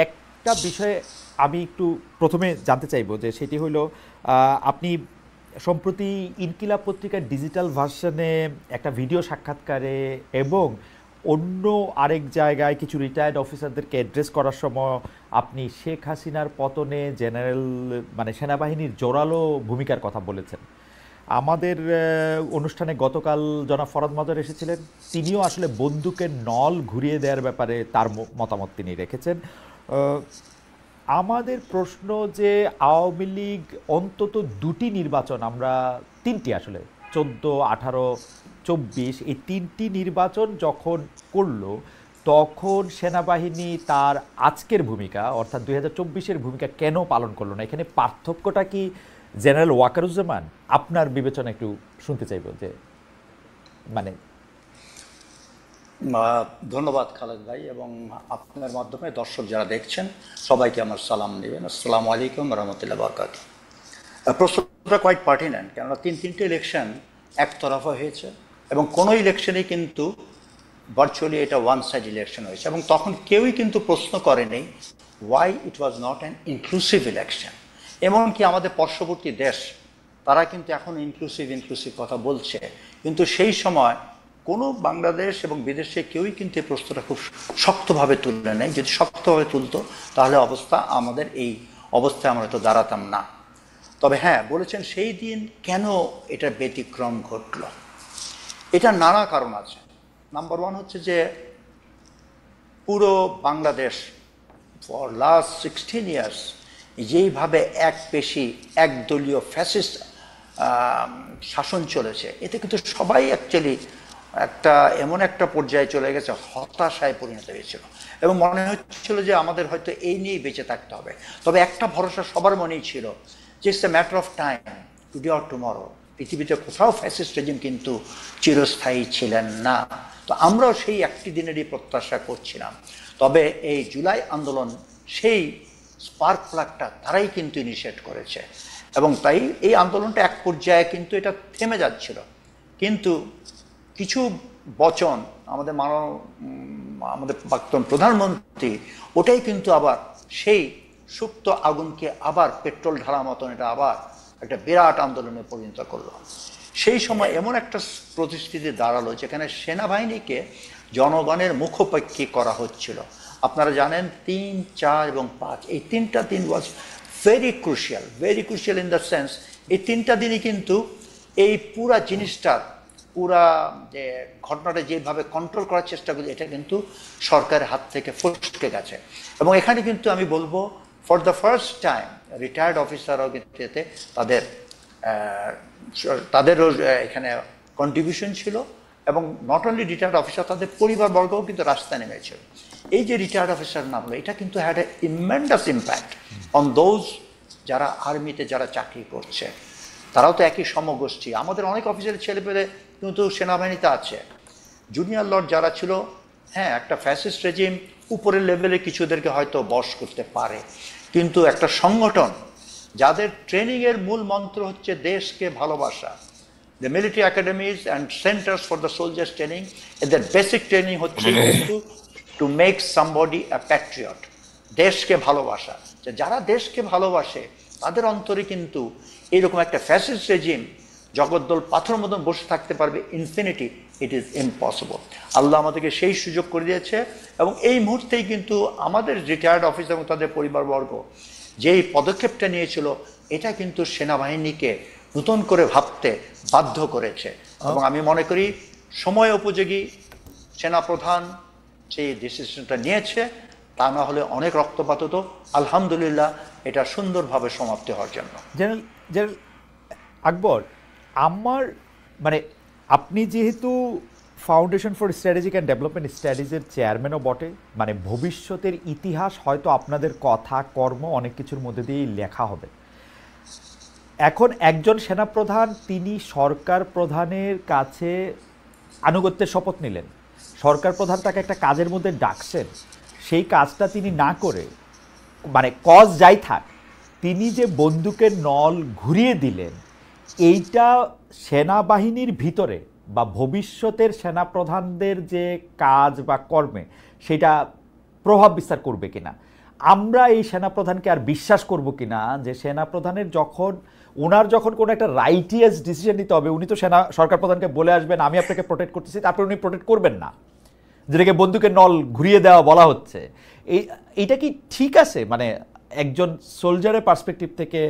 একটা বিষয়ে আমি একটু প্রথমে জানতে চাইবো, যে সেটি হলো আপনি সম্প্রতি ইনকিলাব পত্রিকার ডিজিটাল ভার্সনে একটা ভিডিও সাক্ষাৎকারে এবং অন্য আরেক জায়গায় কিছু রিটায়ার্ড অফিসারদেরকে অ্যাড্রেস করার সময় আপনি শেখ হাসিনার পতনে জেনারেল মানে সেনাবাহিনীর জোরালো ভূমিকার কথা বলেছেন। আমাদের অনুষ্ঠানে গতকাল জনাব ফরহাদ মাজার এসেছিলেন, তিনিও আসলে বন্দুকের নল ঘুরিয়ে দেওয়ার ব্যাপারে তার মতামত তিনি রেখেছেন। আহ, আমাদের প্রশ্ন যে আওয়ামী লীগ অন্তত দুটি নির্বাচন, আমরা তিনটি আসলে 14, 18, 24, এই তিনটি নির্বাচন যখন করলো, তখন সেনাবাহিনী তার আজকের ভূমিকা অর্থাৎ 2024-এর ভূমিকা কেন পালন করলো না? এখানে পার্থক্যটা কি জেনারেল ওয়াকারুজ্জামান? আপনার বিবেচনা একটু শুনতে চাইব, যে মানে ধন্যবাদ খালেদ ভাই, এবং আপনার মাধ্যমে দর্শক যারা দেখছেন সবাইকে আমার সালাম নেবেন। আসসালামু আলাইকুম রহমতুল্লাহ বরকাত। প্রশ্নটা কোয়াইট পার্টিনেন্ট, কেননা তিনটে ইলেকশন একতরফা হয়েছে এবং কোনো ইলেকশনেই কিন্তু ভার্চুয়ালি এটা ওয়ান সাইড ইলেকশন হয়েছে, এবং তখন কেউই কিন্তু প্রশ্ন করেনি why it was not an inclusive election. এমনকি আমাদের পার্শ্ববর্তী দেশ তারা কিন্তু এখন ইনক্লুসিভ কথা বলছে, কিন্তু সেই সময় কোনো বাংলাদেশ এবং বিদেশে কেউই কিন্তু এই প্রশ্নটা খুব শক্তভাবে তুলে নেয়। যদি শক্তভাবে তুলতো তাহলে আমাদের এই অবস্থায় আমরা তো দাঁড়াতাম না। তবে হ্যাঁ, বলেছেন সেই দিন কেন এটা ব্যতিক্রম ঘটল, এটা নানা কারণ আছে। নাম্বার ওয়ান হচ্ছে যে পুরো বাংলাদেশ ফর লাস্ট 16 ইয়ার্স যেইভাবে একদলীয় ফ্যাসিস্ট শাসন চলেছে, এতে কিন্তু সবাই অ্যাকচুয়ালি এমন একটা পর্যায়ে চলে গেছে, হতাশায় পরিণত হয়েছিল এবং মনে হচ্ছিল যে আমাদের হয়তো এই নিয়েই বেঁচে থাকতে হবে। তবে একটা ভরসা সবার মনেই ছিল যে it's a matter of time, today or tomorrow. পৃথিবীতে কোথাও ফ্যাসিস্ট রেজিম কিন্তু চিরস্থায়ী ছিলেন না। তো আমরাও সেই একটি দিনেরই প্রত্যাশা করছিলাম। তবে এই জুলাই আন্দোলন সেই স্পার্ক প্লাগটা তারাই কিন্তু ইনিশিয়েট করেছে, এবং তাই এই আন্দোলনটা এক পর্যায়ে কিন্তু এটা থেমে যাচ্ছিল। কিন্তু কিছু বচন আমাদের প্রাক্তন প্রধানমন্ত্রী ওটাই কিন্তু আবার সেই সুপ্ত আগুনকে আবার পেট্রোল ঢালা মতন এটা আবার একটা বিরাট আন্দোলনে পরিণত করলো। সেই সময় এমন একটা পরিস্থিতি দাঁড়ালো যেখানে সেনাবাহিনীকে জনগণের মুখোপাক্ষী করা হচ্ছিল। আপনারা জানেন 3, 4 এবং 5 এই তিনটা দিন was very crucial in the sense এই তিনটা দিনই কিন্তু এই পুরা জিনিসটার পুরা যে ঘটনাটা যেভাবে কন্ট্রোল করার চেষ্টা করি, এটা কিন্তু সরকারের হাত থেকে ফসকে গেছে। এবং এখানে কিন্তু আমি বলবো for the first time retired অফিসাররাও কিন্তু এতে তাদেরও এখানে কন্ট্রিবিউশন ছিল, এবং নট অনলি রিটায়ার্ড অফিসার, তাদের পরিবারবর্গও কিন্তু রাস্তায় নেমেছিল। এই যে রিটায়ার্ড অফিসার নামলো, এটা কিন্তু had a tremendous impact on those যারা আর্মিতে যারা চাকরি করছে। তারাও তো একই সমগোষ্ঠী। আমাদের অনেক অফিসারের ছেলেপেলে কিন্তু সেনাবাহিনীতে আছে। জুনিয়র লর্ড যারা ছিল, হ্যাঁ একটা ফ্যাসিস্ট রেজিম উপরের লেভেলে কিছুদেরকে হয়তো বশ করতে পারে, কিন্তু একটা সংগঠন যাদের ট্রেনিংয়ের মূল মন্ত্র হচ্ছে দেশকে ভালোবাসা, the military academies and centres for the soldiers training, এদের বেসিক ট্রেনিং হচ্ছে কিন্তু to make somebody a patriot, দেশকে ভালোবাসা। যারা দেশকে ভালোবাসে তাদের অন্তরে কিন্তু এইরকম একটা ফ্যাসিস্ট রেজিম জগদ্দল পাথর মতন বসে থাকতে পারবে ইনফিনিটি, ইট ইজ ইম্পসিবল। আল্লাহ আমাদেরকে সেই সুযোগ করে দিয়েছে, এবং এই মুহূর্তেই কিন্তু আমাদের রিটায়ার্ড অফিসার এবং তাদের পরিবারবর্গ যেই পদক্ষেপটা নিয়েছিল, এটা কিন্তু সেনাবাহিনীকে নতুন করে ভাবতে বাধ্য করেছে। এবং আমি মনে করি সময় উপযোগী সেনাপ্রধান সেই ডিসিশনটা নিয়েছে, তা না হলে অনেক রক্তপাত হতো। আলহামদুলিল্লাহ এটা সুন্দরভাবে সমাপ্তি হওয়ার জন্য। জেনারেল আকবর, আমার মানে আপনি যেহেতু foundation for strategic and development স্টাডিজের চেয়ারম্যানও বটে, মানে ভবিষ্যতের ইতিহাস হয়তো আপনাদের কথা কর্ম অনেক কিছুর মধ্যে দিয়েই লেখা হবে। এখন একজন সেনাপ্রধান তিনি সরকার প্রধানের কাছে আনুগত্যের শপথ নিলেন, সরকার প্রধান তাকে একটা কাজের মধ্যে ডাকছেন, সেই কাজটা তিনি না করে, মানে কজ যাই থাক, তিনি যে বন্দুকের নল ঘুরিয়ে দিলেন, এইটা সেনাবাহিনীর ভিতরে বা ভবিষ্যতের সেনাপ্রধানদের যে কাজ বা কর্মে সেটা প্রভাব বিস্তার করবে কিনা? আমরা এই সেনাপ্রধানকে আর বিশ্বাস করব কিনা যে সেনাপ্রধানের ওনার যখন কোনো একটা রাইটিয়াস ডিসিশন নিতে হবে, উনি তো সরকার প্রধানকে বলে আসবেন আমি আপনাকে প্রোটেক্ট করতেছি, তারপরে উনি প্রোটেক্ট করবেন না, যেটাকে বন্দুকের নল ঘুরিয়ে দেওয়া বলা হচ্ছে। এইটা কি ঠিক আছে? মানে একজন সোলজারের পার্সপেক্টিভ থেকে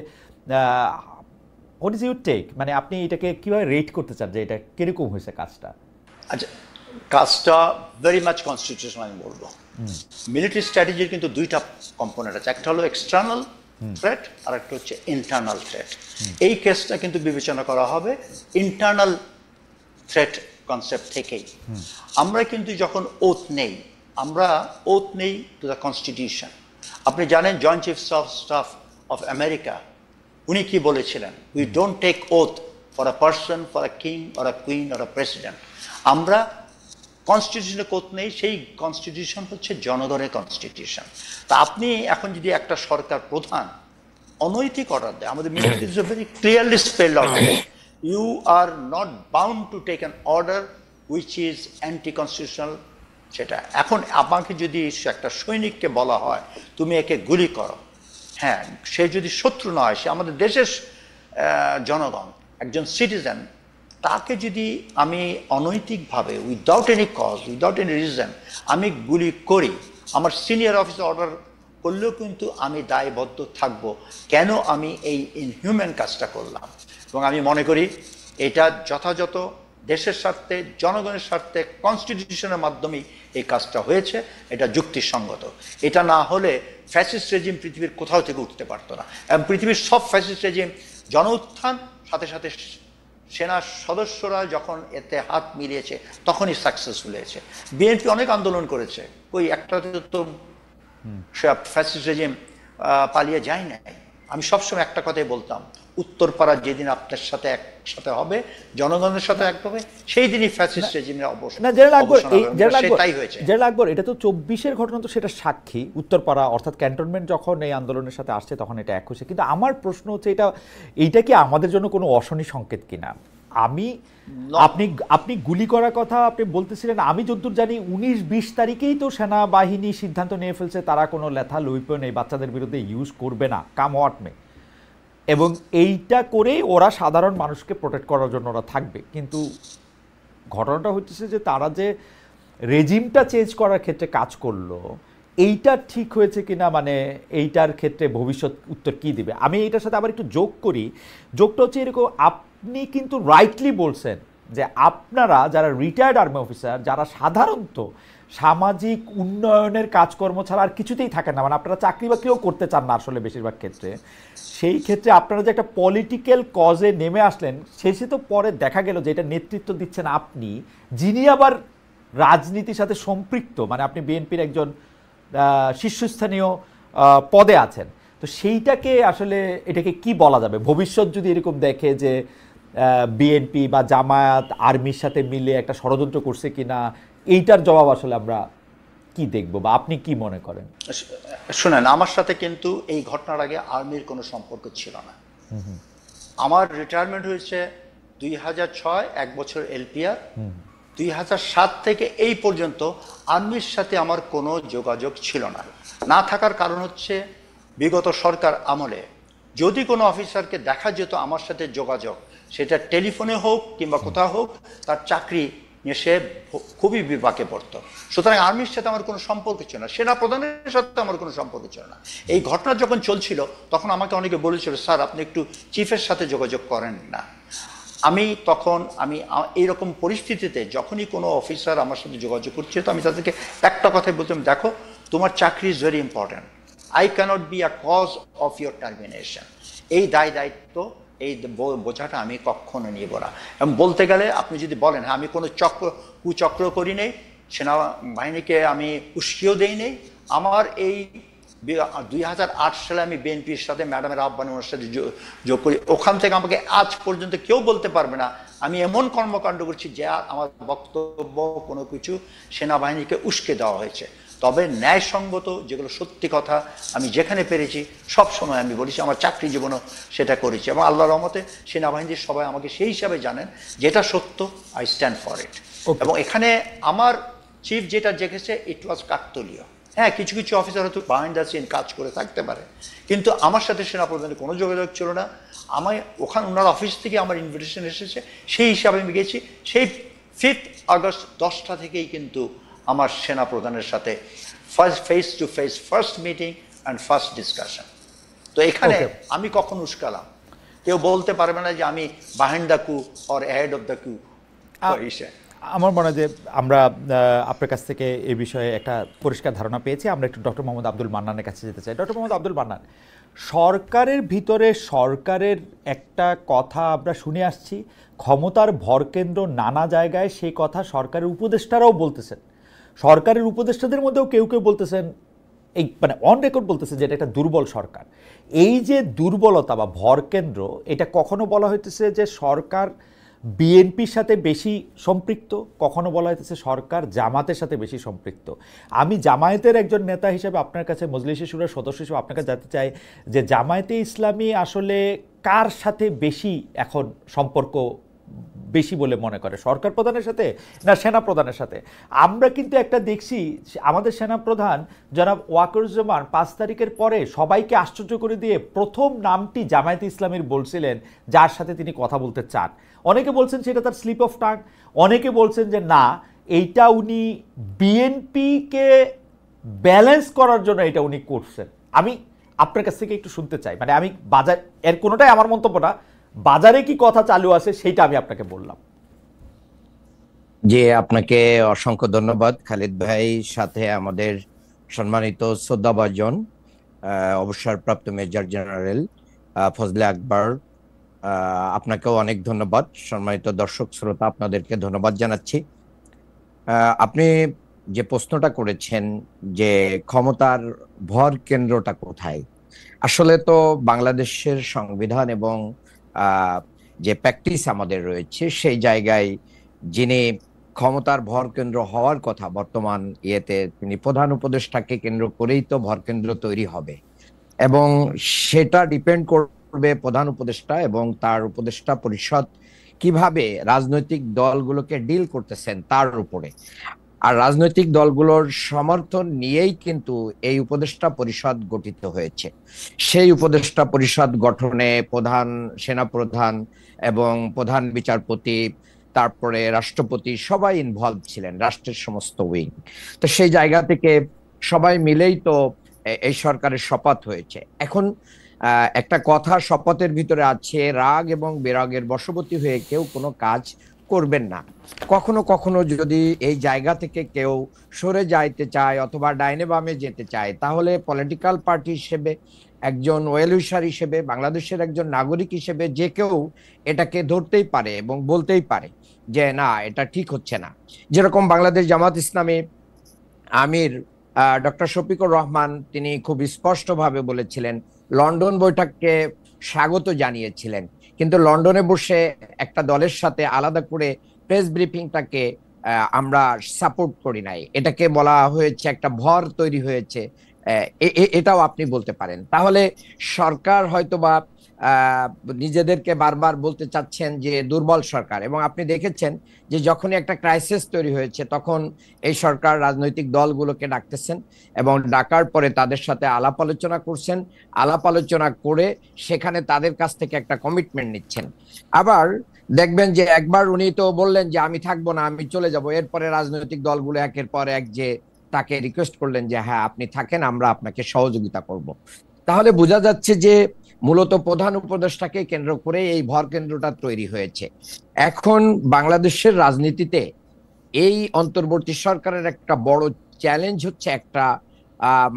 হোয়াট ইজ ইউর টেক? মানে আপনি এটাকে কিভাবে রেট করতে চান যে এটা কিরকম হয়েছে কাজটা? আচ্ছা, কাজটা ভেরি মাচ কনস্টিটিউশনাল আমি বলবো। মিলিটারি স্ট্র্যাটেজির কিন্তু দুইটা কম্পোনেন্ট আছে, একটা হলো এক্সটার্নাল থ্রেট আর একটা হচ্ছে ইন্টারনাল থ্রেট। এই কেসটা কিন্তু বিবেচনা করা হবে ইন্টারনাল থ্রেট কনসেপ্ট থেকেই। আমরা কিন্তু যখন ওথ নেই, আমরা ওথ নেই টু দ্য কনস্টিটিউশন। আপনি জানেন joint chiefs of staff of America উনি কি বলেছিলেন, we don't take oath for a person, for a king or a queen or a president. আমরা কনস্টিটিউশনে কোথ নেই, সেই কনস্টিটিউশন হচ্ছে জনগণের কনস্টিটিউশন। তা আপনি এখন যদি একটা সরকার প্রধান অনৈতিক অর্ডার দেয়, আমাদের military is very clearly spelled out, you are not bound to take an order which is anti constitutional. সেটা এখন আমাকে যদি একটা সৈনিককে বলা হয় তুমি একে গুলি করো, হ্যাঁ, সে যদি শত্রু না হয়, সে আমাদের দেশের জনগণ, একজন সিটিজেন, তাকে যদি আমি অনৈতিকভাবে without any cause, without any reason আমি গুলি করি, আমার সিনিয়র অফিসার অর্ডার করলেও কিন্তু আমি দায়বদ্ধ থাকব কেন আমি এই ইনহিউম্যান কাজটা করলাম। এবং আমি মনে করি এটা যথাযথ দেশের স্বার্থে, জনগণের স্বার্থে কনস্টিটিউশনের মাধ্যমেই এই কাজটা হয়েছে, এটা যুক্তিসঙ্গত। এটা না হলে ফ্যাসিস্ট রেজিম পৃথিবীর কোথাও থেকে উঠতে পারতো না। এবং পৃথিবীর সব ফ্যাসিস্ট রেজিম জন উত্থান সাথে সাথে সেনা সদস্যরা যখন এতে হাত মিলিয়েছে তখনই সাকসেসফুল হয়েছে। বিএনপি অনেক আন্দোলন করেছে, ওই একটা তো ফ্যাসিস্ট রেজিম পালিয়ে যায় নাই। আমি সবসময় একটা কথাই বলতাম, উত্তরপাড়া যেদিন আপনার সাথে একসাথে হবে, জনগণের সাথে এক হবে, সেই দিনই ফ্যাসিস্ট রেজিমের অবসান। সেটাই হয়েছে। জেনারেল আকবর, এটা তো 24-এর ঘটনা, তো সেটা সাক্ষী। উত্তরপাড়া অর্থাৎ ক্যান্টনমেন্ট যখন এই আন্দোলনের সাথে আসছে তখন এটা এক হয়েছে। কিন্তু আমার প্রশ্ন হচ্ছে এইটা কি আমাদের জন্য কোনো অশনি সংকেত কিনা? আপনি গুলি করার কথা আপনি বলতেছিলেন, আমি যতদূর জানি 19-20 তারিখেই তো সেনাবাহিনী সিদ্ধান্ত নিয়ে ফেলছে তারা কোনো লেথাল ওয়েপন এই বাচ্চাদের বিরুদ্ধে ইউজ করবে না, কাম হোয়াট মে। এবং এইটা করেই ওরা সাধারণ মানুষকে প্রোটেক্ট করার জন্য ওরা থাকবে। কিন্তু ঘটনাটা হচ্ছে যে তারা যে রেজিমটা চেঞ্জ করার ক্ষেত্রে কাজ করলো, এইটা ঠিক হয়েছে কিনা, মানে এইটার ক্ষেত্রে ভবিষ্যৎ উত্তর কি দিবে? আমি এইটার সাথে আবার একটু যোগ করি। যোগটা হচ্ছে এরকম, আপনি কিন্তু রাইটলি বলছেন যে আপনারা যারা রিটায়ার্ড আর্মি অফিসার, যারা সাধারণত সামাজিক উন্নয়নের কাজকর্ম ছাড়া আর কিছুতেই থাকেন না, মানে আপনারা চাকরি বাকরিও করতে চান না আসলে বেশিরভাগ ক্ষেত্রে, সেই ক্ষেত্রে আপনারা যে একটা পলিটিক্যাল কজে নেমে আসলেন, শেষে তো পরে দেখা গেল যে এটা নেতৃত্ব দিচ্ছেন আপনি, যিনি আবার রাজনীতির সাথে সম্পৃক্ত, মানে আপনি বিএনপির একজন শীর্ষস্থানীয় পদে আছেন। তো সেইটাকে আসলে এটাকে কি বলা যাবে? ভবিষ্যৎ যদি এরকম দেখে যে বিএনপি বা জামায়াত আর্মির সাথে মিলে একটা ষড়যন্ত্র করছে কিনা, এইটার জবাব আসলে আমরা কি দেখব বা আপনি কি মনে করেন? শুনেন, আমার সাথে কিন্তু এই ঘটনার আগে আর্মির কোনো সম্পর্ক ছিল না। আমার রিটায়ারমেন্ট হয়েছে 2006, 1 বছর এলপিআর। 2007 থেকে এই পর্যন্ত আর্মির সাথে আমার কোনো যোগাযোগ ছিল না। না থাকার কারণ হচ্ছে বিগত সরকার আমলে যদি কোনো অফিসারকে দেখা যেত আমার সাথে যোগাযোগ, সেটা টেলিফোনে হোক কিংবা কোথাও হোক, তার চাকরি নিয়ে সে খুবই বিপাকে পড়তো। সুতরাং আর্মির সাথে আমার কোনো সম্পর্ক ছিল না, সেনা প্রধানের সাথে আমার কোনো সম্পর্ক ছিল না। এই ঘটনা যখন চলছিল তখন আমাকে অনেকে বলেছিল, স্যার আপনি একটু চিফের সাথে যোগাযোগ করেন না। আমি এইরকম পরিস্থিতিতে যখনই কোনো অফিসার আমার সাথে যোগাযোগ করছে, তো আমি তাদেরকে একটা কথাই বলতাম, দেখো তোমার চাকরি is very important, I cannot be a cause of your termination. এই দায়িত্ব, এই বোঝাটা আমি কখনো নিব না। এবং বলতে গেলে আপনি যদি বলেন, হ্যাঁ আমি কোনো কুচক্র করি নেই, সেনাবাহিনীকে আমি উস্কিয়েও দেই নেই, আমার এই 2008 সালে আমি বিএনপির সাথে ম্যাডামের আহ্বানে ওনার সাথে যোগ করি, ওখান থেকে আমাকে আজ পর্যন্ত কেউ বলতে পারবে না আমি এমন কর্মকাণ্ড করছি যে আমার বক্তব্য কোনো কিছু সেনাবাহিনীকে উস্কে দেওয়া হয়েছে। তবে ন্যায়সঙ্গত যেগুলো সত্যি কথা আমি যেখানে পেরেছি সব সময় আমি বলেছি, আমার চাকরি জীবনও সেটা করেছি। এবং আল্লাহর রহমতে সেনাবাহিনীর সবাই আমাকে সেই হিসাবে জানেন, যেটা সত্য আই স্ট্যান্ড ফর ইট। এবং এখানে আমার চিফ যেটা দেখেছে ইট ওয়াজ কাকতলীয়। হ্যাঁ, কিছু কিছু অফিসার হয়তো বিহাইন্ড দ্য সিন কাজ করে থাকতে পারে, কিন্তু আমার সাথে সেনাপ্রধানের কোনো যোগাযোগ ছিল না। আমি ওখানে ওনার অফিস থেকে আমার ইনভিটেশন এসেছে, সেই হিসাবে আমি গেছি। সেই 5 আগস্ট 10টা থেকেই কিন্তু আমার সেনাপ্রধানের সাথে first face to face first meeting and first discussion. তো এখানে আমি কখন উস্কালাম, কেউ বলতে পারবে না যে আমি বিহাইন্ড দ্য কু অর হেড অফ দ্য কু। আমার মনে হয় যে আমরা আপনার কাছ থেকে এই বিষয়ে একটা পরিষ্কার ধারণা পেয়েছি। আমরা একটু ডক্টর মোহাম্মদ আব্দুল মান্নানের কাছে যেতে চাই। ডক্টর মোহাম্মদ আব্দুল মান্নান, সরকারের ভিতরে সরকারের একটা কথা আমরা শুনে আসছি, ক্ষমতার ভরকেন্দ্র নানা জায়গায়, সেই কথা সরকারের উপদেষ্টারাও বলতেছেন। সরকারের উপদেষ্টাদের মধ্যেও কেউ কেউ বলতেছেন, এই মানে অন রেকর্ড বলতেছে যে এটা একটা দুর্বল সরকার। এই যে দুর্বলতা বা ভরকেন্দ্র, এটা কখনো বলা হইতেছে যে সরকার বিএনপির সাথে বেশি সম্পৃক্ত, কখনো বলা হইতেছে সরকার জামাতের সাথে বেশি সম্পৃক্ত। আমি জামায়াতের একজন নেতা হিসেবে আপনার কাছে, মজলিসে শুরার সদস্য হিসেবে আপনার কাছে জানতে চাই যে জামায়াতে ইসলামী আসলে কার সাথে বেশি এখন সম্পর্ক বেশি বলে মনে করে, সরকার প্রধানের সাথে না সেনা প্রধানের সাথে? আমরা কিন্তু একটা দেখছি, আমাদের সেনাপ্রধান জনাব ওয়াকারুজ্জামান 5 তারিখের পরে সবাইকে আশ্চর্য করে দিয়ে প্রথম নামটি জামায়াতে ইসলামীর বলছিলেন, যার সাথে তিনি কথা বলতে চান। অনেকে বলছেন সেটা তার স্লিপ অফ টাং, অনেকে বলছেন যে না, এইটা উনি বিএনপিকে ব্যালেন্স করার জন্য এটা উনি করছেন। আমি আপনার কাছ থেকে একটু শুনতে চাই, মানে আমি বাজার এর কোনোটাই আমার মন্তব্য না, বাজারে কি কথা চালু আছে সেইটা আমি আপনাকে বললাম। জি, আপনাকে অসংখ্য ধন্যবাদ খালিদ ভাই, সাথে আমাদের সম্মানিত শ্রদ্ধাভাজন অবসরপ্রাপ্ত মেজর জেনারেল ফজলে আকবর, আপনাকেও অনেক ধন্যবাদ। সম্মানিত দর্শক শ্রোতা, আপনাদেরকে ধন্যবাদ জানাচ্ছি। আপনি যে প্রশ্নটা করেছেন যে ক্ষমতার ভর কেন্দ্রটা কোথায়, আসলে তো বাংলাদেশের সংবিধান এবং যে প্র্যাকটিস আমাদের রয়েছে, সেই জায়গায় যিনি ক্ষমতার ভরকেন্দ্র হওয়ার কথা বর্তমান ইয়েতে, তিনি প্রধান উপদেষ্টাকে কেন্দ্র করেই তো ভরকেন্দ্র তৈরি হবে, এবং সেটা ডিপেন্ড করবে প্রধান উপদেষ্টা এবং তার উপদেষ্টা পরিষদ কিভাবে রাজনৈতিক দলগুলোকে ডিল করতেছেন তার উপরে। আর রাজনৈতিক দলগুলোর সমর্থন নিয়েই কিন্তু এই উপদেষ্টা পরিষদ গঠিত হয়েছে। সেই উপদেষ্টা পরিষদ গঠনে প্রধান সেনাপ্রধান এবং প্রধান বিচারপতি, তারপরে রাষ্ট্রপতি, সবাই ইনভলভ ছিলেন, রাষ্ট্রের সমস্ত উইং। তো সেই জায়গা থেকে সবাই মিলেই তো এই সরকারের শপথ হয়েছে। এখন একটা কথা শপথের ভিতরে আছে, রাগ এবং বিরাগের বশবর্তী হয়ে কেউ কোনো কাজ করবেন না। কখনো কখনো যদি এই জায়গা থেকে কেউ সরে যাইতে চায় অথবা ডাইনে বামে যেতে চায়, তাহলে পলিটিক্যাল পার্টি হিসেবে, একজন ওয়েল উইশার হিসেবে, বাংলাদেশের একজন নাগরিক হিসেবে যে কেউ এটাকে ধরতেই পারে এবং বলতেই পারে যে না, এটা ঠিক হচ্ছে না। যেরকম বাংলাদেশ জামাত ইসলামী আমির ডক্টর শফিকুর রহমান, তিনি খুব স্পষ্টভাবে বলেছিলেন, লন্ডন বৈঠককে স্বাগত জানিয়েছিলেন, কিন্তু লন্ডনে বসে একটা দলের সাথে আলাদা করে প্রেস ব্রিফিংটাকে আমরা সাপোর্ট করি নাই। এটাকে বলা হয়েছে একটা ভর তৈরি হয়েছে, এটাও আপনি বলতে পারেন। তাহলে সরকার হয়তোবা নিজেদেরকে বারবার বলতে চাচ্ছেন যে দুর্বল সরকার, এবং আপনি দেখেছেন যে যখনই একটা ক্রাইসিস তৈরি হয়েছে তখন এই সরকার রাজনৈতিক দলগুলোকে ডাকতেছেন এবং ডাকার পরে তাদের সাথে আলাপ আলোচনা করছেন, আলাপ আলোচনা করে সেখানে তাদের কাছ থেকে একটা কমিটমেন্ট নিচ্ছেন। আবার দেখবেন যে একবার উনি তো বললেন যে আমি থাকবো না, আমি চলে যাব, এরপরে রাজনৈতিক দলগুলো একের পর এক যে তাকে রিকোয়েস্ট করলেন যে হ্যাঁ আপনি থাকেন, আমরা আপনাকে সহযোগিতা করব। তাহলে বোঝা যাচ্ছে যে মূলত প্রধান উপদেষ্টাকে কেন্দ্র করে এই ভর কেন্দ্রটা তৈরি হয়েছে। এখন বাংলাদেশের রাজনীতিতে এই অন্তর্বর্তী সরকারের একটা বড় চ্যালেঞ্জ হচ্ছে একটা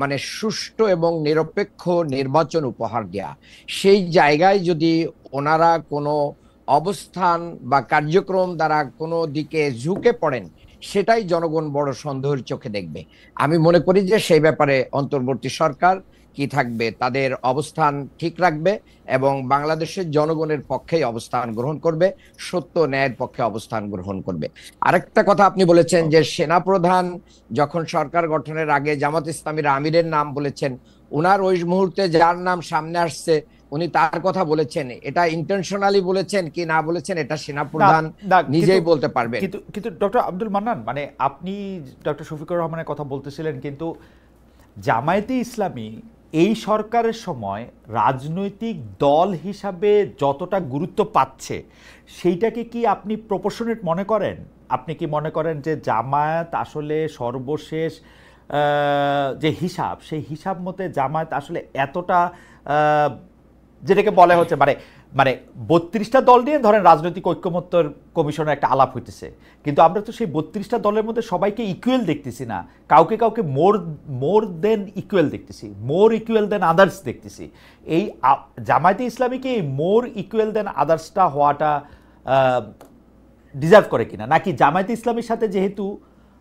মানে সুষ্ঠু এবং নিরপেক্ষ নির্বাচন উপহার দেয়া। সেই জায়গায় যদি ওনারা কোনো অবস্থান বা কার্যক্রম দ্বারা কোনো দিকে ঝুঁকে পড়েন, সেটাই জনগণ বড় সন্দেহের চোখে দেখবে। আমি মনে করি যে সেই ব্যাপারে অন্তর্বর্তী সরকার কি থাকবে, তাদের অবস্থান ঠিক রাখবে এবং বাংলাদেশের জনগণের পক্ষেই অবস্থান গ্রহণ করবে, সত্য ন্যায়ের পক্ষে অবস্থান গ্রহণ করবে। আরেকটা কথা আপনি বলেছেন যে সেনাপ্রধান যখন সরকার গঠনের আগে জামাত ইসলামীর আমিরের নাম বলেছেন, উনার ওই মুহূর্তে যার নাম সামনে আসছে উনি তার কথা বলেছেন, এটা ইন্টেনশনালি বলেছেন কি না বলেছেন এটা সেনাপ্রধান নিজেই বলতে পারবেন। কিন্তু ডক্টর আব্দুল মান্নান, মানে আপনি ডক্টর শফিকুর রহমানের কথা বলতেছিলেন, কিন্তু জামায়াতে ইসলামী এই সরকারের সময় রাজনৈতিক দল হিসাবে যতটা গুরুত্ব পাচ্ছে সেইটাকে কি আপনি প্রপোর্শনেট মনে করেন? আপনি কি মনে করেন যে জামায়াত আসলে সর্বশেষ যে হিসাব, সেই হিসাব মতে জামায়াত আসলে এতটা যেটাকে বলা হচ্ছে মানে মানে 32টা দল নিয়ে ধরেন রাজনৈতিক ঐক্যমত্যর কমিশনের একটা আলাপ হইতেছে, কিন্তু আমরা তো সেই 32টা দলের মধ্যে সবাইকে ইকুয়াল দেখতেছি না, কাউকে কাউকে মোর দেন ইকুয়াল দেখতেছি, মোর ইকুয়াল দেন আদার্স দেখতেছি। এই জামায়াতে ইসলামীকে এই মোর ইকুয়াল দেন আদার্সটা হওয়াটা ডিজার্ভ করে কিনা, নাকি জামায়াতে ইসলামীর সাথে যেহেতু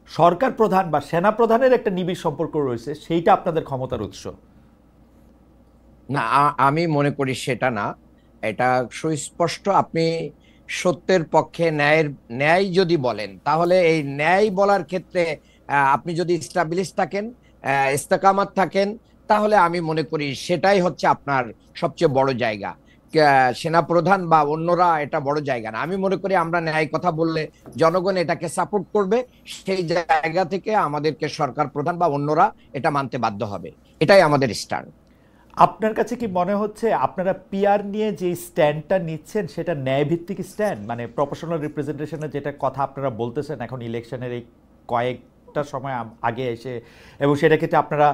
সরকার প্রধান বা সেনা প্রধানের একটা নিবিড় সম্পর্ক রয়েছে সেইটা আপনাদের ক্ষমতার উৎস? না, আমি মনে করি সেটা না। এটা সুস্পষ্ট। আপনি সত্যের পক্ষে ন্যায় যদি বলেন, তাহলে এই ন্যায় বলার ক্ষেত্রে আপনি যদি স্টাবলিশ থাকেন, ইস্তেকামাত থাকেন, তাহলে আমি মনে করি সেটাই হচ্ছে আপনার সবচেয়ে বড় জায়গা। সেনাপ্রধান বা অন্যরা এটা বড় জায়গা না। আমি মনে করি আমরা ন্যায় কথা বললে জনগণ এটাকে সাপোর্ট করবে, সেই জায়গা থেকে আমাদেরকে সরকার প্রধান বা অন্যরা এটা মানতে বাধ্য হবে। এটাই আমাদের স্ট্যান্ড। আপনার কাছে কি মনে হচ্ছে আপনারা পিআর নিয়ে যে স্ট্যান্ডটা নিচ্ছেন সেটা ন্যায়ভিত্তিক স্ট্যান্ড, মানে প্রপোর্শনাল রিপ্রেজেন্টেশনের যেটা কথা আপনারা বলতেছেন এখন ইলেকশনের এই কয়েকটা সময় আগে এসে, এবং সেটা ক্ষেত্রে আপনারা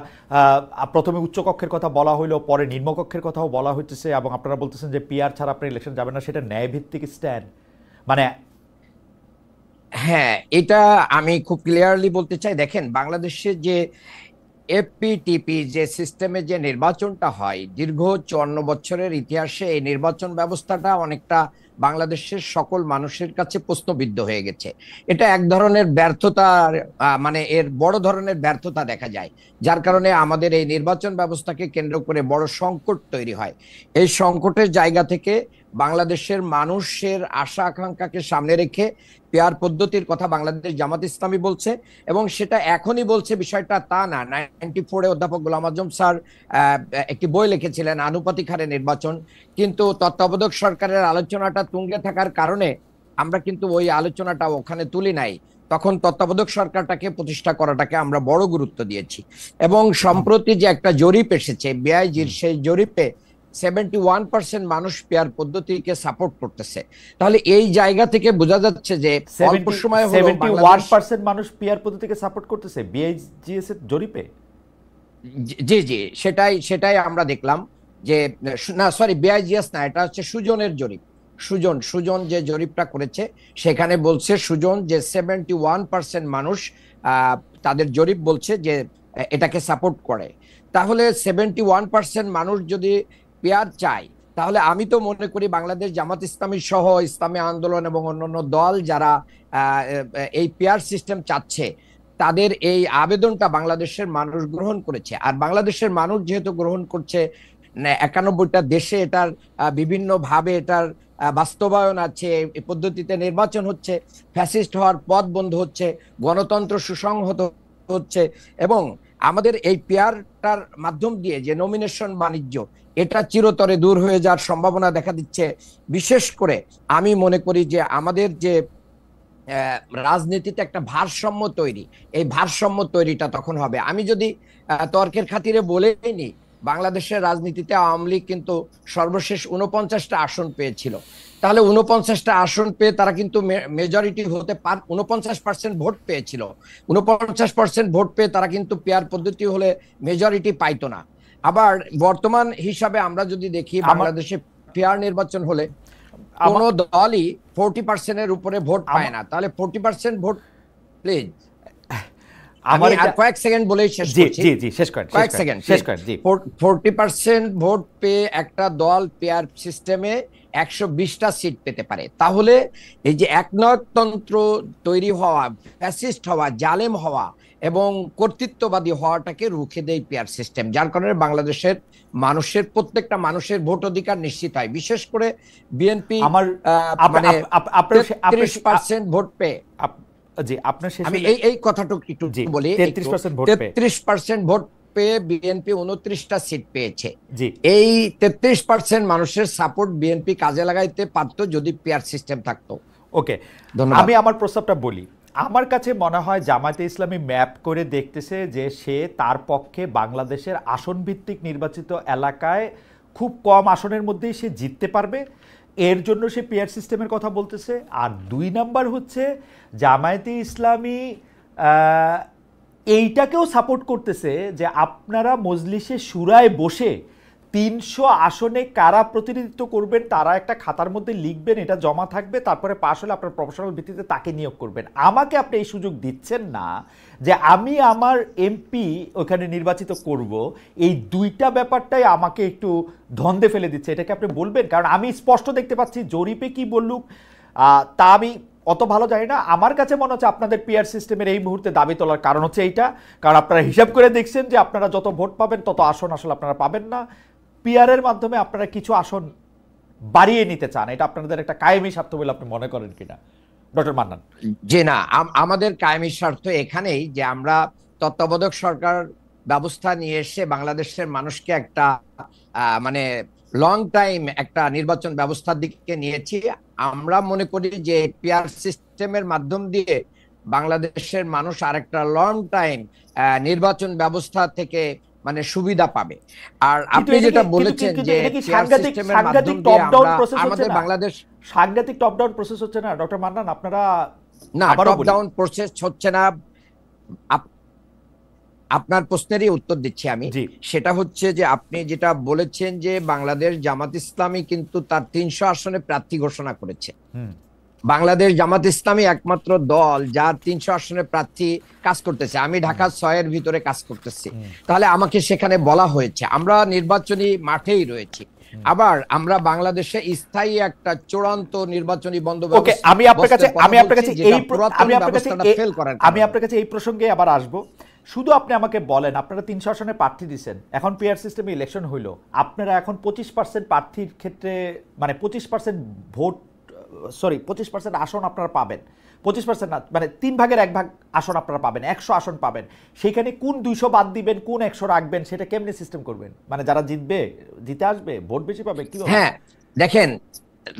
প্রথমে উচ্চকক্ষের কথা বলা হইলো, পরে নিম্নকক্ষের কথাও বলা হইতেছে, এবং আপনারা বলতেছেন যে পিআর ছাড়া আপনারা ইলেকশন যাবেন না, সেটা ন্যায়ভিত্তিক স্ট্যান্ড মানে? হ্যাঁ, এটা আমি খুব ক্লিয়ারলি বলতে চাই। দেখেন, বাংলাদেশের যে এফপিটিপি যে সিস্টেমে যে নির্বাচনটা হয়, দীর্ঘ 54 বছরের ইতিহাসে এই নির্বাচন ব্যবস্থাটা অনেকটা বাংলাদেশের সকল মানুষের কাছে প্রশ্নবিদ্ধ হয়ে গেছে। এটা এক ধরনের ব্যর্থতার মানে এর বড় ধরনের ব্যর্থতা দেখা যায়, যার কারণে আমাদের এই নির্বাচন ব্যবস্থাকে কেন্দ্র করে বড় সংকট তৈরি হয়। এই সংকটের জায়গা থেকে বাংলাদেশের মানুষের আশা আকাঙ্ক্ষাকে সামনে রেখে পেয়ার পদ্ধতির কথা বাংলাদেশ জামাত ইসলামী বলছে, এবং সেটা এখনই বলছে বিষয়টা তা না। 94-এ অধ্যাপক গোলাম আজম স্যার একটি বই লিখেছিলেন আনুপাতিক হারে নির্বাচন, কিন্তু তত্ত্বাবধায়ক সরকারের আলোচনাটা তুঙ্গে থাকার কারণে আমরা কিন্তু ওই আলোচনাটা ওখানে তুলি নাই। তখন তত্ত্বাবধায়ক সরকারটাকে প্রতিষ্ঠা করাটাকে আমরা বড় গুরুত্ব দিয়েছি। এবং সম্প্রতি যে একটা জরিপ এসেছে বিআইজির, সেই জরিপে 71% মানুষ পেয়ার পদ্ধতিকে সাপোর্ট করতেছে। তাহলে এই জায়গা থেকে বোঝা যাচ্ছে যে অল্প সময় হলো 71% মানুষ পেয়ার পদ্ধতিকে সাপোর্ট করতেছে বিআইজিএস এর জরিপে। জি জি, সেটাই আমরা দেখলাম যে, না সরি, বিআইজিএস না, এটা হচ্ছে সুজনের জরিপ। সুজন যে জরিপটা করেছে সেখানে বলছে সুজন যে 71% মানুষ তাদের জরিপ বলছে যে এটাকে সাপোর্ট করে। তাহলে 71% মানুষ যদি পেয়ার চায়, তাহলে আমি তো মনে করি বাংলাদেশ জামাত ইসলামী সহ ইসলামী আন্দোলন এবং অন্যান্য দল যারা এই পেয়ার সিস্টেম চাচ্ছে, তাদের এই আবেদনটা বাংলাদেশের মানুষ গ্রহণ করেছে। আর বাংলাদেশের মানুষ যেহেতু গ্রহণ করছে, 91টা দেশে এটার বিভিন্ন ভাবে এটার বাস্তবায়ন আছে, এই পদ্ধতিতে নির্বাচন হচ্ছে, ফ্যাসিস্ট হওয়ার পথ বন্ধ হচ্ছে, গণতন্ত্র সুসংহত হচ্ছে, এবং আমাদের এই পেয়ারটার মাধ্যম দিয়ে যে নমিনেশন বাণিজ্য, এটা চিরতরে দূর হয়ে যাওয়ার সম্ভাবনা দেখা দিচ্ছে। বিশেষ করে আমি মনে করি যে আমাদের যে রাজনীতিতে একটা ভারসাম্য তৈরি, এই ভারসাম্য তৈরিটা তখন হবে। আমি যদি তর্কের খাতিরে বলেই নি, বাংলাদেশের রাজনীতিতে আওয়ামী লীগ কিন্তু সর্বশেষ 49টা আসন পেয়েছিল। তাহলে 49টা আসন পেয়ে তারা কিন্তু মেজরিটি হতে 49% ভোট পেয়েছিল। 49% ভোট পেয়ে তারা কিন্তু পেয়ার পদ্ধতি হলে মেজরিটি পাইতো না। আবার বর্তমান হিসাবে আমরা যদি দেখি, বাংলাদেশে পেয়ার নির্বাচন হলে কোন দলই 40%-এর উপরে ভোট পায় না। তাহলে 40% ভোট, প্লিজ আমি আর কয়েক সেকেন্ড বলেই শেষ করছি। জি জি, শেষ করেন, কয়েক সেকেন্ড শেষ করেন। জি, 40% ভোট পেয়ে একটা দল পেয়ার সিস্টেমে 120টা সিট পেতে পারে। তাহলে এই যে একনায়কতন্ত্র তৈরি হওয়া, ফ্যাসিস্ট হওয়া, জালেম হওয়া এবং কর্তৃত্ববাদী হওয়াটাকে রুখে দেয় পেয়ার সিস্টেম, যার কারণে বাংলাদেশের মানুষের প্রত্যেকটা মানুষের ভোট অধিকার নিশ্চিত হয়। বিশেষ করে বিএনপি আমার মানে 33% ভোট পেয়ে, জি আপনার আমি এই কথাটুকু একটু বলি, 33% ভোট পেয়ে বিএনপি 29টা সিট পেয়েছে। এই 33% মানুষের সাপোর্ট বিএনপি কাজে লাগাইতে পারতো যদি পেয়ার সিস্টেম থাকতো। ওকে, আমি আমার প্রস্তাবটা বলি। আমার কাছে মনে হয় জামায়াতে ইসলামী ম্যাপ করে দেখতেছে যে সে তার পক্ষে বাংলাদেশের আসন ভিত্তিক নির্বাচিত এলাকায় খুব কম আসনের মধ্যেই সে জিততে পারবে, এর জন্য সে পিআর সিস্টেমের কথা বলতেছে। আর 2 নাম্বার হচ্ছে জামায়াতে ইসলামী এইটাকেও সাপোর্ট করতেছে যে আপনারা মজলিসে শুরায় বসে 300 আসনে কারা প্রতিনিধিত্ব করবেন তারা একটা খাতার মধ্যে লিখবেন, এটা জমা থাকবে, তারপরে পাশ হলে আপনার প্রফেশনাল ভিত্তিতে তাকে নিয়োগ করবেন। আমাকে আপনি এই সুযোগ দিচ্ছেন না যে আমি আমার এমপি ওখানে নির্বাচিত করব, এই দুইটা ব্যাপারটাই আমাকে একটু ধন্দে ফেলে দিচ্ছে। এটাকে আপনি বলবেন, কারণ আমি স্পষ্ট দেখতে পাচ্ছি জরিপে কি বললুক তা আমি অত ভালো জানি না। আমার কাছে মনে হচ্ছে আপনাদের পিআর সিস্টেমের এই মুহূর্তে দাবি তোলার কারণ হচ্ছে এইটা, কারণ আপনারা হিসাব করে দেখছেন যে আপনারা যত ভোট পাবেন তত আসন আসলে আপনারা পাবেন না, পিআরের মাধ্যমে আপনারা কিছু আসন বাড়িয়ে নিতে চান। এটা আপনাদের একটা কায়েমি স্বার্থ বলে আপনি মনে করেন কিনা ডক্টর মান্নান? যে না, আমাদের কায়েমি স্বার্থ এখানেই যে আমরা তত্ত্বাবধায়ক সরকার ব্যবস্থা নিয়ে এসে বাংলাদেশের মানুষকে একটা মানে লং টাইম একটা নির্বাচন ব্যবস্থার দিকে নিয়েছি। আমরা মনে করি যে পিআর সিস্টেমের মাধ্যম দিয়ে বাংলাদেশের মানুষ আরেকটা লং টাইম নির্বাচন ব্যবস্থা থেকে মানে সুবিধা পাবে। আর আপনি যেটা বলেছেন যে সাংঘাতিক টপ ডাউন প্রসেস হচ্ছে না, বাংলাদেশ সাংঘাতিক টপ ডাউন প্রসেস হচ্ছে না ডক্টর মান্নান? আপনারা না, টপ ডাউন প্রসেস হচ্ছে না। আপনার প্রশ্নেরই উত্তর দিচ্ছি আমি। সেটা হচ্ছে যে আপনি যেটা বলেছেন যে বাংলাদেশ জামাত ইসলামী কিন্তু তার 300 আসনে প্রার্থী ঘোষণা করেছে। বাংলাদেশ জামাত ইসলামী একমাত্র দল যার 300 আসনে প্রার্থী কাজ করতেছে। আমি ঢাকা 6-এর ভিতরে কাজ করতেছি, তাহলে আমাকে সেখানে বলা হয়েছে, আমরা নির্বাচনী মাঠেই রয়েছি। আবার আমরা বাংলাদেশে স্থায়ী একটা চূড়ান্ত নির্বাচনী বন্দোবস্ত, আমি আপনার কাছে এই প্রসঙ্গে আবার আসবো। শুধু আপনি আমাকে বলেন, আপনারা 300 আসনে প্রার্থী দিচ্ছেন, এখন পিআর সিস্টেমে ইলেকশন হইলো, আপনারা এখন 25% প্রার্থীর ক্ষেত্রে মানে 25% ভোট, সরি 25% আসন আপনারা পাবেন, 25% না মানে 3 ভাগের 1 ভাগ আসন আপনারা পাবেন, 100 আসন পাবেন। সেইখানে কোন 200 বাদ দিবেন, কোন 100 রাখবেন, সেটা কেমনে সিস্টেম করবেন? মানে যারা জিতবে, জিতে আসবে, ভোট বেশি পাবে, কি? হ্যাঁ,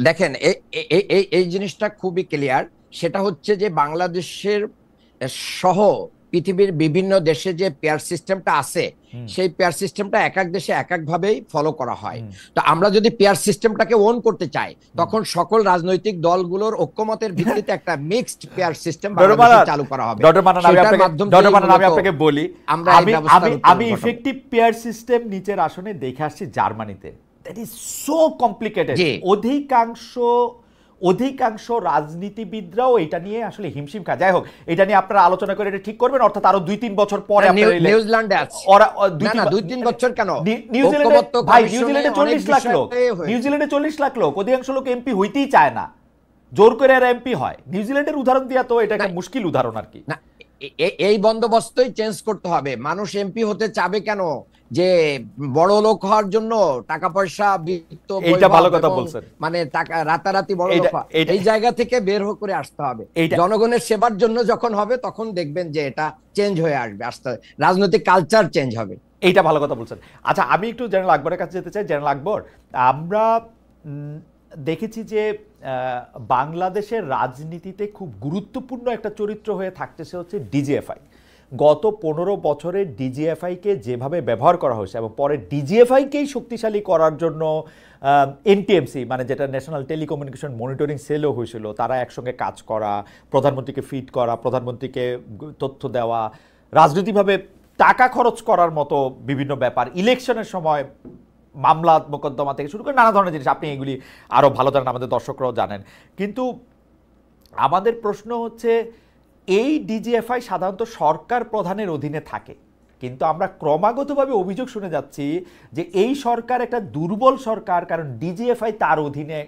দেখেন এই জিনিসটা খুবই ক্লিয়ার। সেটা হচ্ছে যে বাংলাদেশের সহ পৃথিবীর বিভিন্ন দেশে যে পেয়ার সিস্টেমটা আছে, সেই পেয়ার সিস্টেমটা এক এক দেশে এক এক ভাবেই ফলো করা হয়। তো আমরা যদি পেয়ার সিস্টেমটাকে ওন করতে চাই, তখন সকল রাজনৈতিক দলগুলোর ঐক্যমতের ভিত্তিতে একটা মিক্সড পেয়ার সিস্টেম বাংলাদেশে চালু করা হবে। ডক্টর মান্নান, আমি আপনাকে বলি, আমি ইফেক্টিভ পেয়ার সিস্টেম নিচের আসনে দেখে আসছি জার্মানিতে। That is so complicated. অধিকাংশ রাজনীতিবিদরাও এটা নিয়ে আসলে হিমশিম খায়। যাই হোক, এটা নিয়ে আপনারা আলোচনা করে এটা ঠিক করবেন, অর্থাৎ আরো 2-3 বছর পরে। নিউজিল্যান্ডে আছে 2-3 বছর কেন? নিউজিল্যান্ডে 40 লাখ লোক, নিউজিল্যান্ডে 40 লাখ লোক, অধিকাংশ লোক এমপি হইতেই চায় না, জোর করে আর এমপি হয়। নিউজিল্যান্ডের উদাহরণ দিয়া তো এটা একটা মুশকিল উদাহরণ আর কি। না, এই বন্দোবস্তই চেঞ্জ করতে হবে। মানুষ এমপি হতে চাবে কেন? যে বড় লোক হওয়ার জন্য, টাকা পয়সা, বিত্ত, এইটা ভালো কথা বলছেন, মানে টাকা রাতারাতি বড় লোক, এই জায়গা থেকে বের করে আসতে হবে। জনগণের সেবার জন্য যখন হবে, তখন দেখবেন যে এটা চেঞ্জ হয়ে আসবে, আস্তে রাজনৈতিক কালচার চেঞ্জ হবে। এইটা ভালো কথা বলছেন। আচ্ছা, আমি একটু জেনারেল আকবরের কাছে যেতে চাই। জেনারেল আকবর, আমরা দেখেছি যে বাংলাদেশের রাজনীতিতে খুব গুরুত্বপূর্ণ একটা চরিত্র হয়ে থাকতেছে হচ্ছে ডিজিএফআই। গত 15 বছরে ডিজিএফআইকে যেভাবে ব্যবহার করা হয়েছে এবং পরে ডিজিএফআইকেই শক্তিশালী করার জন্য এনটিএমসি, মানে যেটা ন্যাশনাল টেলিকমিউনিকেশন মনিটরিং সেলও হয়েছিল, তারা একসঙ্গে কাজ করা, প্রধানমন্ত্রীকে ফিড করা, প্রধানমন্ত্রীকে তথ্য দেওয়া, রাজনৈতিকভাবে টাকা খরচ করার মতো বিভিন্ন ব্যাপার, ইলেকশনের সময় মামলা মোকদ্দমা থেকে শুরু করে নানা ধরনের জিনিস, আপনি এগুলি আরও ভালো জানেন, আমাদের দর্শকরাও জানেন। কিন্তু আমাদের প্রশ্ন হচ্ছে, এই ডিজিএফআই সাধারণত সরকার প্রধানের অধীনে থাকে, কিন্তু আমরা ক্রমাগতভাবে অভিযোগ শুনে যাচ্ছি যে এই সরকার একটা দুর্বল সরকার, কারণ ডিজিএফআই তার অধীনে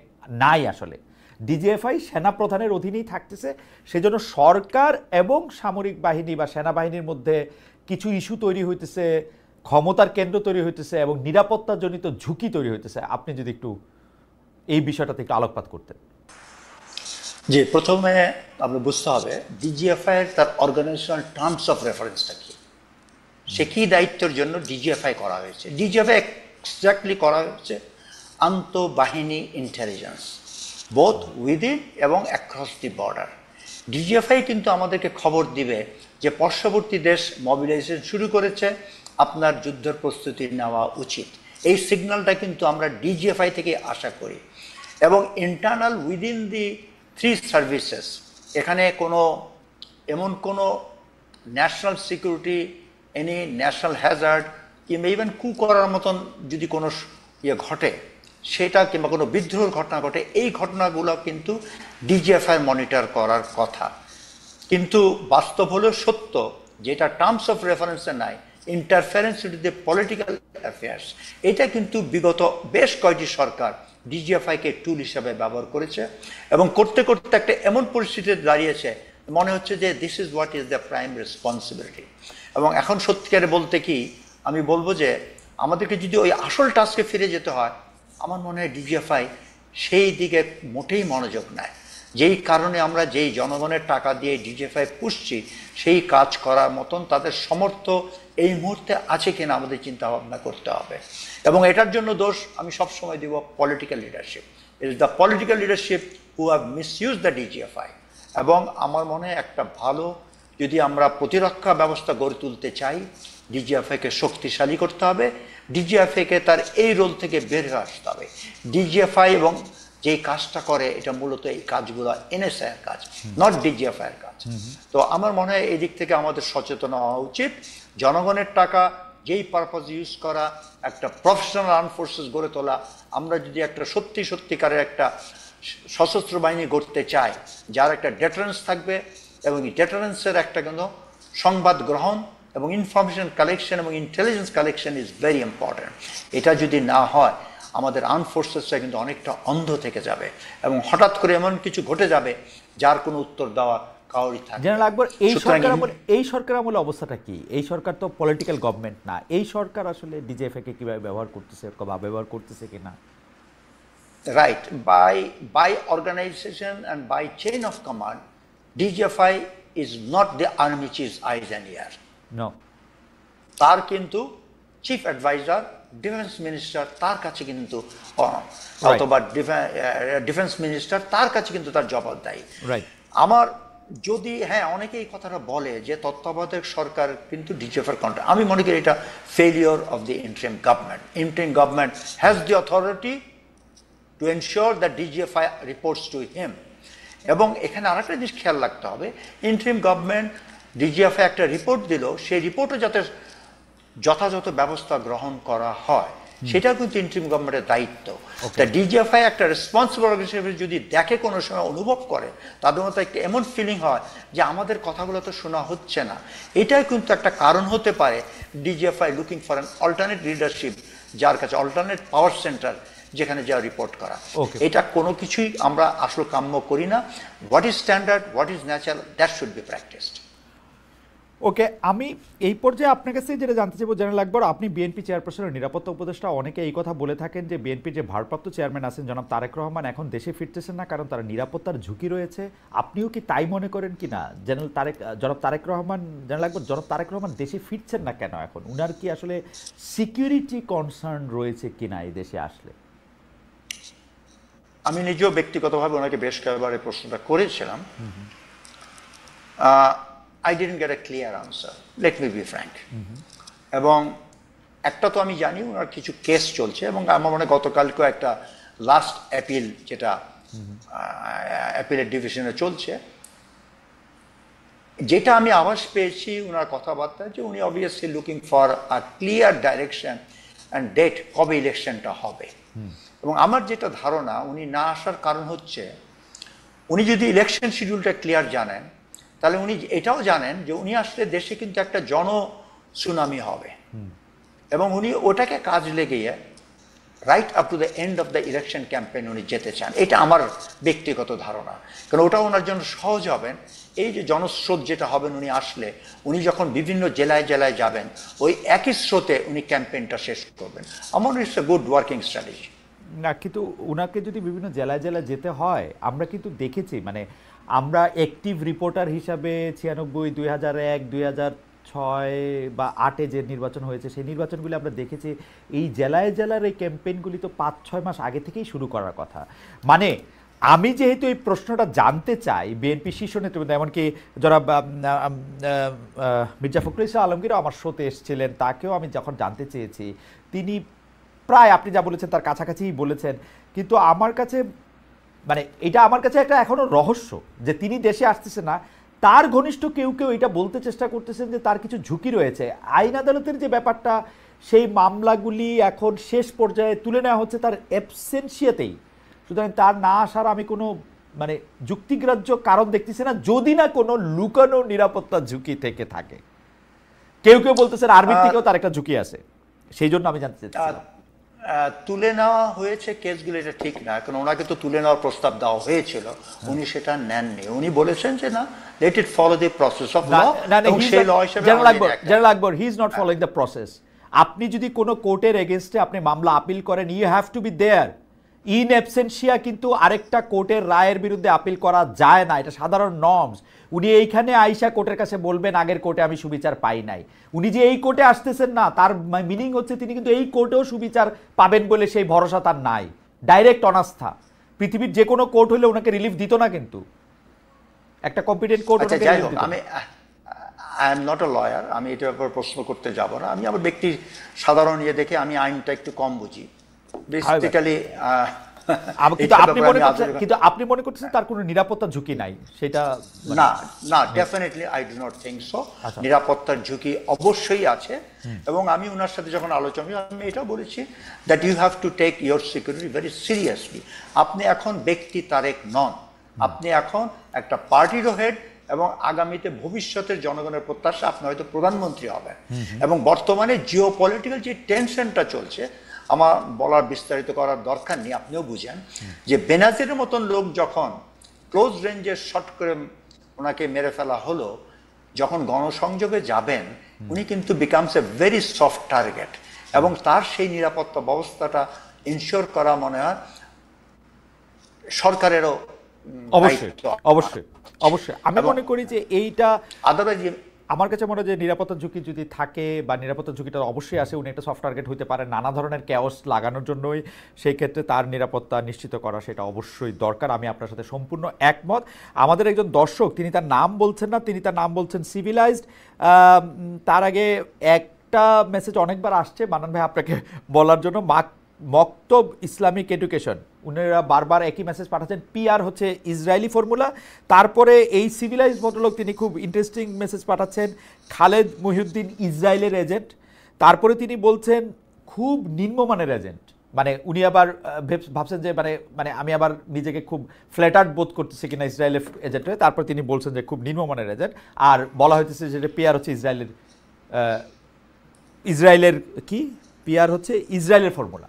নাই। আসলে ডিজিএফআই সেনাপ্রধানের অধীনেই থাকতেছে। সেজন্য সরকার এবং সামরিক বাহিনী বা সেনাবাহিনীর মধ্যে কিছু ইস্যু তৈরি হইতেছে, ক্ষমতার কেন্দ্র তৈরি হইতেছে এবং নিরাপত্তাজনিত ঝুঁকি তৈরি হইতেছে। আপনি যদি একটু এই বিষয়টাতে একটু আলোকপাত করতেন। জি, প্রথমে আপনি বুঝতে হবে ডিজিএফআই এর তার অর্গানাইজেশনাল টার্মস অফ রেফারেন্সটা কি, সে কি দায়িত্বের জন্য ডিজিএফআই করা হয়েছে। ডিজিএফআই এক্স্যাক্টলি করা হয়েছে আন্তঃবাহিনী ইন্টেলিজেন্স, বোথ উইদিন এবং অ্যাক্রস দি বর্ডার। ডিজিএফআই কিন্তু আমাদেরকে খবর দিবে যে পার্শ্ববর্তী দেশ মোবিলাইজেশন শুরু করেছে, আপনার যুদ্ধের প্রস্তুতি নেওয়া উচিত। এই সিগন্যালটা কিন্তু আমরা ডিজিএফআই থেকে আশা করি। এবং ইন্টারনাল উইদিন দি 3 সার্ভিসেস, এখানে এমন কোনো national security, any national Hazard কিংবা ইভেন কু করার মতন যদি কোনো ঘটে সেটা, কিংবা কোনো বিদ্রোহের ঘটনা ঘটে, এই ঘটনাগুলো কিন্তু ডিজিএফআই মনিটর করার কথা। কিন্তু বাস্তব হলো সত্য, যেটা টার্মস অফ রেফারেন্সে নাই, interference with the political affairs, এটা কিন্তু বিগত বেশ কয়েকটি সরকার ডিজিএফআইকে টুল হিসাবে ব্যবহার করেছে এবং করতে করতে একটা এমন পরিস্থিতিতে দাঁড়িয়েছে মনে হচ্ছে যে this is what is the prime responsibility. এবং এখন সত্যিকারে বলতে কি আমি বলবো যে আমাদেরকে যদি ওই আসল টাস্কে ফিরে যেতে হয়, আমার মনে হয় ডিজিএফআই সেই দিকে মোটেই মনোযোগ নেয়। যেই কারণে আমরা যেই জনগণের টাকা দিয়ে ডিজিএফআই পুষছি, সেই কাজ করার মতন তাদের সমর্থ এই মুহূর্তে আছে কিনা আমাদের চিন্তা ভাবনা করতে হবে। এবং এটার জন্য দোষ আমি সবসময় দিব political leadership. It is the political leadership who have misuse the DGFI. এবং আমার মনে হয় একটা ভালো, যদি আমরা প্রতিরক্ষা ব্যবস্থা গড়ে তুলতে চাই, ডিজিএফআইকে শক্তিশালী করতে হবে, ডিজিএফআইকে তার এই রোল থেকে বের হয়ে আসতে হবে। ডিজিএফআই এবং যেই কাজটা করে এটা মূলত এই কাজগুলো এনএসআই এর কাজ, নট ডিজিএফআই এর কাজ। তো আমার মনে হয় এই দিক থেকে আমাদের সচেতন হওয়া উচিত। জনগণের টাকা যেই পারপাস ইউজ করা, একটা প্রফেশনাল আর্ম ফোর্সেস গড়ে তোলা, আমরা যদি একটা সত্যিকারের একটা সশস্ত্র বাহিনী গড়তে চাই যার একটা ডেটারেন্স থাকবে, এবং এই ডেটারেন্সের একটা কিন্তু সংবাদ গ্রহণ এবং ইনফরমেশন কালেকশন এবং intelligence collection is very important. এটা যদি না হয় আমাদের আর্ম ফোর্সেসটা কিন্তু অনেকটা অন্ধ থেকে যাবে এবং হঠাৎ করে এমন কিছু ঘটে যাবে যার কোনো উত্তর দেওয়া কাউরই থাকবে। জেনারেল আকবর, এই সরকার আমলে অবস্থাটা কি? এই সরকার তো পলিটিক্যাল গভর্নমেন্ট না, এই সরকার আসলে ডিজিএফআই কে কিভাবে ব্যবহার করতেছে বা ব্যবহার করতেছে কিনা? Right, by organisation and by chain of command, DGFI is not the army chief eyes and ear. No, তার কিন্তু চিফ অ্যাডভাইজার ডিফেন্স মিনিস্টার তার কাছে কিন্তু, অথবা ডিফেন্স মিনিস্টার তার কাছে কিন্তু তার জবাবদায়ী। আমার যদি অনেকে এই কথাটা বলে যে তত্ত্বাবধায়ক সরকার কিন্তু ডিজিএফআই কন্ট্রোল, আমি মনে করি এটা failure of the interim government. Interim government has the authority to ensure that DGFI reports to him. এবং এখানে আরেকটা জিনিস খেয়াল রাখতে হবে, ইন্টারিম গভর্নমেন্ট ডিজিএফআই একটা রিপোর্ট দিল, সেই রিপোর্টে যাতে যথাযথ ব্যবস্থা গ্রহণ করা হয় সেটা কিন্তু ইন্টারিম গভর্নমেন্টের দায়িত্ব। তা ডিজিএফআই একটা রেসপন্সিবল অর্গানাইজেশন যদি দেখে কোনো সময় অনুভব করে, তাদের মধ্যে একটা এমন ফিলিং হয় যে আমাদের কথাগুলো তো শোনা হচ্ছে না, এটাই কিন্তু একটা কারণ হতে পারে DGFI looking for an alternate leadership, যার কাছে অল্টারনেট পাওয়ার সেন্টার যেখানে যা রিপোর্ট করা। এটা কোনো কিছুই আমরা আসলে কাম্য করি না। What is standard, what is natural, that should be practised. Okay, আমি এই পর্যায়ে আপনার কাছে যেটা জানতে চাইব জেনারেল আকবর, আপনি বিএনপি চেয়ারপারসনের নিরাপত্তা উপদেষ্টা, অনেকে এই কথা বলে থাকেন যে বিএনপির যে ভারপ্রাপ্ত চেয়ারম্যান আছেন জনাব তারেক রহমান এখন দেশে ফিরতেছেন না কারণ তারা নিরাপত্তার ঝুঁকি রয়েছে। আপনিও কি তাই মনে করেন কি না? জনাব তারেক রহমান, জেনারেল আকবর, জনাব তারেক রহমান দেশে ফিরছেন না কেন এখন? উনার কি আসলে সিকিউরিটি কনসার্ন রয়েছে কিনা এই দেশে আসলে? আমি নিজেও ব্যক্তিগতভাবে ওনাকে বেশ কয়েকবার এই প্রশ্নটা করেছিলাম। I didn't get a clear answer, let me be frank. এবং একটা তো আমি জানি ওনার কিছু কেস চলছে, এবং আমার মনে গতকালকেও একটা লাস্ট অ্যাপিল, যেটা অ্যাপিলের ডিভিশনে চলছে, যেটা আমি আভাস পেয়েছি ওনার কথাবার্তা যে উনি obviously looking for a clear direction and date, কবে ইলেকশনটা হবে। এবং আমার যেটা ধারণা উনি না আসার কারণ হচ্ছে, উনি যদি ইলেকশন শিডিউলটা ক্লিয়ার জানেন তাহলে উনি এটাও জানেন যে উনি আসলে দেশে কিন্তু একটা সুনামি হবে, এবং উনি ওটাকে কাজ লেগিয়ে right up to the end of the election campaign উনি যেতে চান। এটা আমার ব্যক্তিগত ধারণা, কারণ ওটা ওনার জন্য সহজ হবেন। এই যে জনস্রোত যেটা হবেন উনি আসলে, উনি যখন বিভিন্ন জেলায় জেলায় যাবেন ওই একই স্রোতে উনি ক্যাম্পেইনটা শেষ করবেন। আমার it's a good working strategy. না, কিন্তু ওনাকে যদি বিভিন্ন জেলায় জেলায় যেতে হয়, আমরা কিন্তু দেখেছি, মানে আমরা অ্যাক্টিভ রিপোর্টার হিসাবে 96, 2001, 2006 বা 2008 যে নির্বাচন হয়েছে সেই নির্বাচনগুলি আমরা দেখেছি। এই জেলায় জেলার এই ক্যাম্পেইনগুলি তো 5-6 মাস আগে থেকেই শুরু করার কথা। মানে আমি যেহেতু এই প্রশ্নটা জানতে চাই, বিএনপি শীর্ষ নেতৃবৃন্দ এমনকি যারা মির্জা ফখরুল ইসলাম আলমগীরও আমার শোতে এসেছিলেন, তাকেও আমি যখন জানতে চেয়েছি, তিনি প্রায় আপনি যা বলেছেন তার কাছাকাছিই বলেছেন। কিন্তু আমার কাছে মানে এটা আমার কাছে একটা এখনো রহস্য যে তিনি দেশে আসতেছেন না, তার ঘনিষ্ঠ কেউ কেউ এটা বলতে চেষ্টা করতেছেন যে তার কিছু ঝুঁকি রয়েছে। আইন আদালতের যে ব্যাপারটা, সেই মামলাগুলি এখন শেষ পর্যায়ে তুলে নেওয়া হচ্ছে তার অ্যাবসেন্সিয়াতেই। সুতরাং তার না আসার আমি কোনো মানে যুক্তিগ্রাহ্য কারণ দেখতেছি না, যদি না কোনো লুকানো নিরাপত্তার ঝুঁকি থেকে থাকে। কেউ কেউ বলতেছেন আর্মির থেকেও তার একটা ঝুঁকি আছে, সেই জন্য আমি জানতে চাচ্ছিলাম। তুলে নেওয়া হয়েছে কেসগুলো, এটা ঠিক না, কারণ ওনাকে তো তুলে নেওয়ার প্রস্তাব দেওয়া হয়েছিল, উনি সেটা নেননি। উনি বলেছেন যে না, let it follow the process of law, এবং সেই ল হিসেবে general Akbar, he is not following the process. আপনি যদি কোনো কোর্টের এগেইনস্টে আপনি মামলা আপিল করেন, you have to be there in absentia, কিন্তু আরেকটা কোর্টের রায়ের বিরুদ্ধে আপিল করা যায় না, এটা সাধারণ নর্মস। উনি এইখানে আইসা কোর্টের কাছে বলবেন আগের কোর্টে আমি সুবিচার পাই নাই। উনি যে এই কোর্টে আসতেছেন না, তার মিনিং হচ্ছে তিনি কিন্তু এই কোর্টেও সুবিচার পাবেন বলে সেই ভরসা তার নাই, ডাইরেক্ট অনাস্থা। পৃথিবীর যে কোনো কোর্ট হলে ওনাকে রিলিফ দিত না, কিন্তু একটা কম্পিটেন্ট কোর্ট ওনাকে রিলিফ দিত। আমি I am not a lawyer, আমি এটার ব্যাপারে প্রশ্ন করতে যাব না। আমি আমার ব্যক্তি সাধারণ ইয়ে দেখে আমি আইনটা একটু কম বুঝি বেসিক্যালি। কিন্তু আপনি মনে করছেন তার কোনো নিরাপত্তার ঝুঁকি নাই, সেটা না না, definitely I do not think so. নিরাপত্তার ঝুঁকি অবশ্যই আছে, এবং আমি ওনার সাথে যখন আলোচনা আমি এটা বলেছি that you have to take your security very seriously. আপনি এখন ব্যক্তি তারেক নন, আপনি এখন একটা পার্টিরও হেড, এবং আগামীতে ভবিষ্যতের জনগণের প্রত্যাশা আপনি হয়তো প্রধানমন্ত্রী হবেন। এবং বর্তমানে জিও পলিটিক্যাল যে টেনশনটা চলছে, আমার বলার বিস্তারিত করার দরকার নেই, আপনিও বুঝেন যে বেনাজিরের মতন লোক যখন ক্লোজ রেঞ্জে শট করে ওনাকে মেরে ফেলা হলো, যখন গণসংযোগে যাবেন উনি কিন্তু becomes a very soft target, এবং তার সেই নিরাপত্তা ব্যবস্থাটা ইনশিওর করা মনে হয় সরকারেরও অবশ্যই অবশ্যই অবশ্যই। আমি মনে করি যে এইটা আদারওয়াইজ আমার কাছে মনে হয় যে নিরাপত্তার ঝুঁকি যদি থাকে, বা নিরাপত্তার ঝুঁকিটা অবশ্যই আসে, উনি একটা সফট টার্গেট হতে পারে নানা ধরনের ক্যাওস লাগানোর জন্যই, সেই ক্ষেত্রে তার নিরাপত্তা নিশ্চিত করা সেটা অবশ্যই দরকার। আমি আপনার সাথে সম্পূর্ণ একমত। আমাদের একজন দর্শক, তিনি তার নাম বলছেন না, তিনি তার নাম বলছেন সিভিলাইজড। তার আগে একটা মেসেজ অনেকবার আসছে মান্নান ভাই আপনাকে বলার জন্য, মক্তব ইসলামিক এডুকেশন, উনারা বারবার একই মেসেজ পাঠাচ্ছেন, পিআর হচ্ছে ইসরায়েলি ফর্মুলা। তারপরে এই সিভিলাইজ ভদ্রলোক তিনি খুব ইন্টারেস্টিং মেসেজ পাঠাচ্ছেন, খালেদ মহিউদ্দিন ইসরায়েলের এজেন্ট। তারপরে তিনি বলছেন খুব নিম্নমানের এজেন্ট, মানে উনি আবার ভাবছেন যে মানে মানে আমি আবার নিজেকে খুব ফ্ল্যাটার্ড বোধ করতেছি কিনা ইসরায়েলের এজেন্ট হয়ে। তারপর তিনি বলছেন যে খুব নিম্নমানের এজেন্ট, আর বলা হইতেছে যে পিআর হচ্ছে ইসরায়েলের কি পিআর হচ্ছে ইসরায়েলের ফর্মুলা।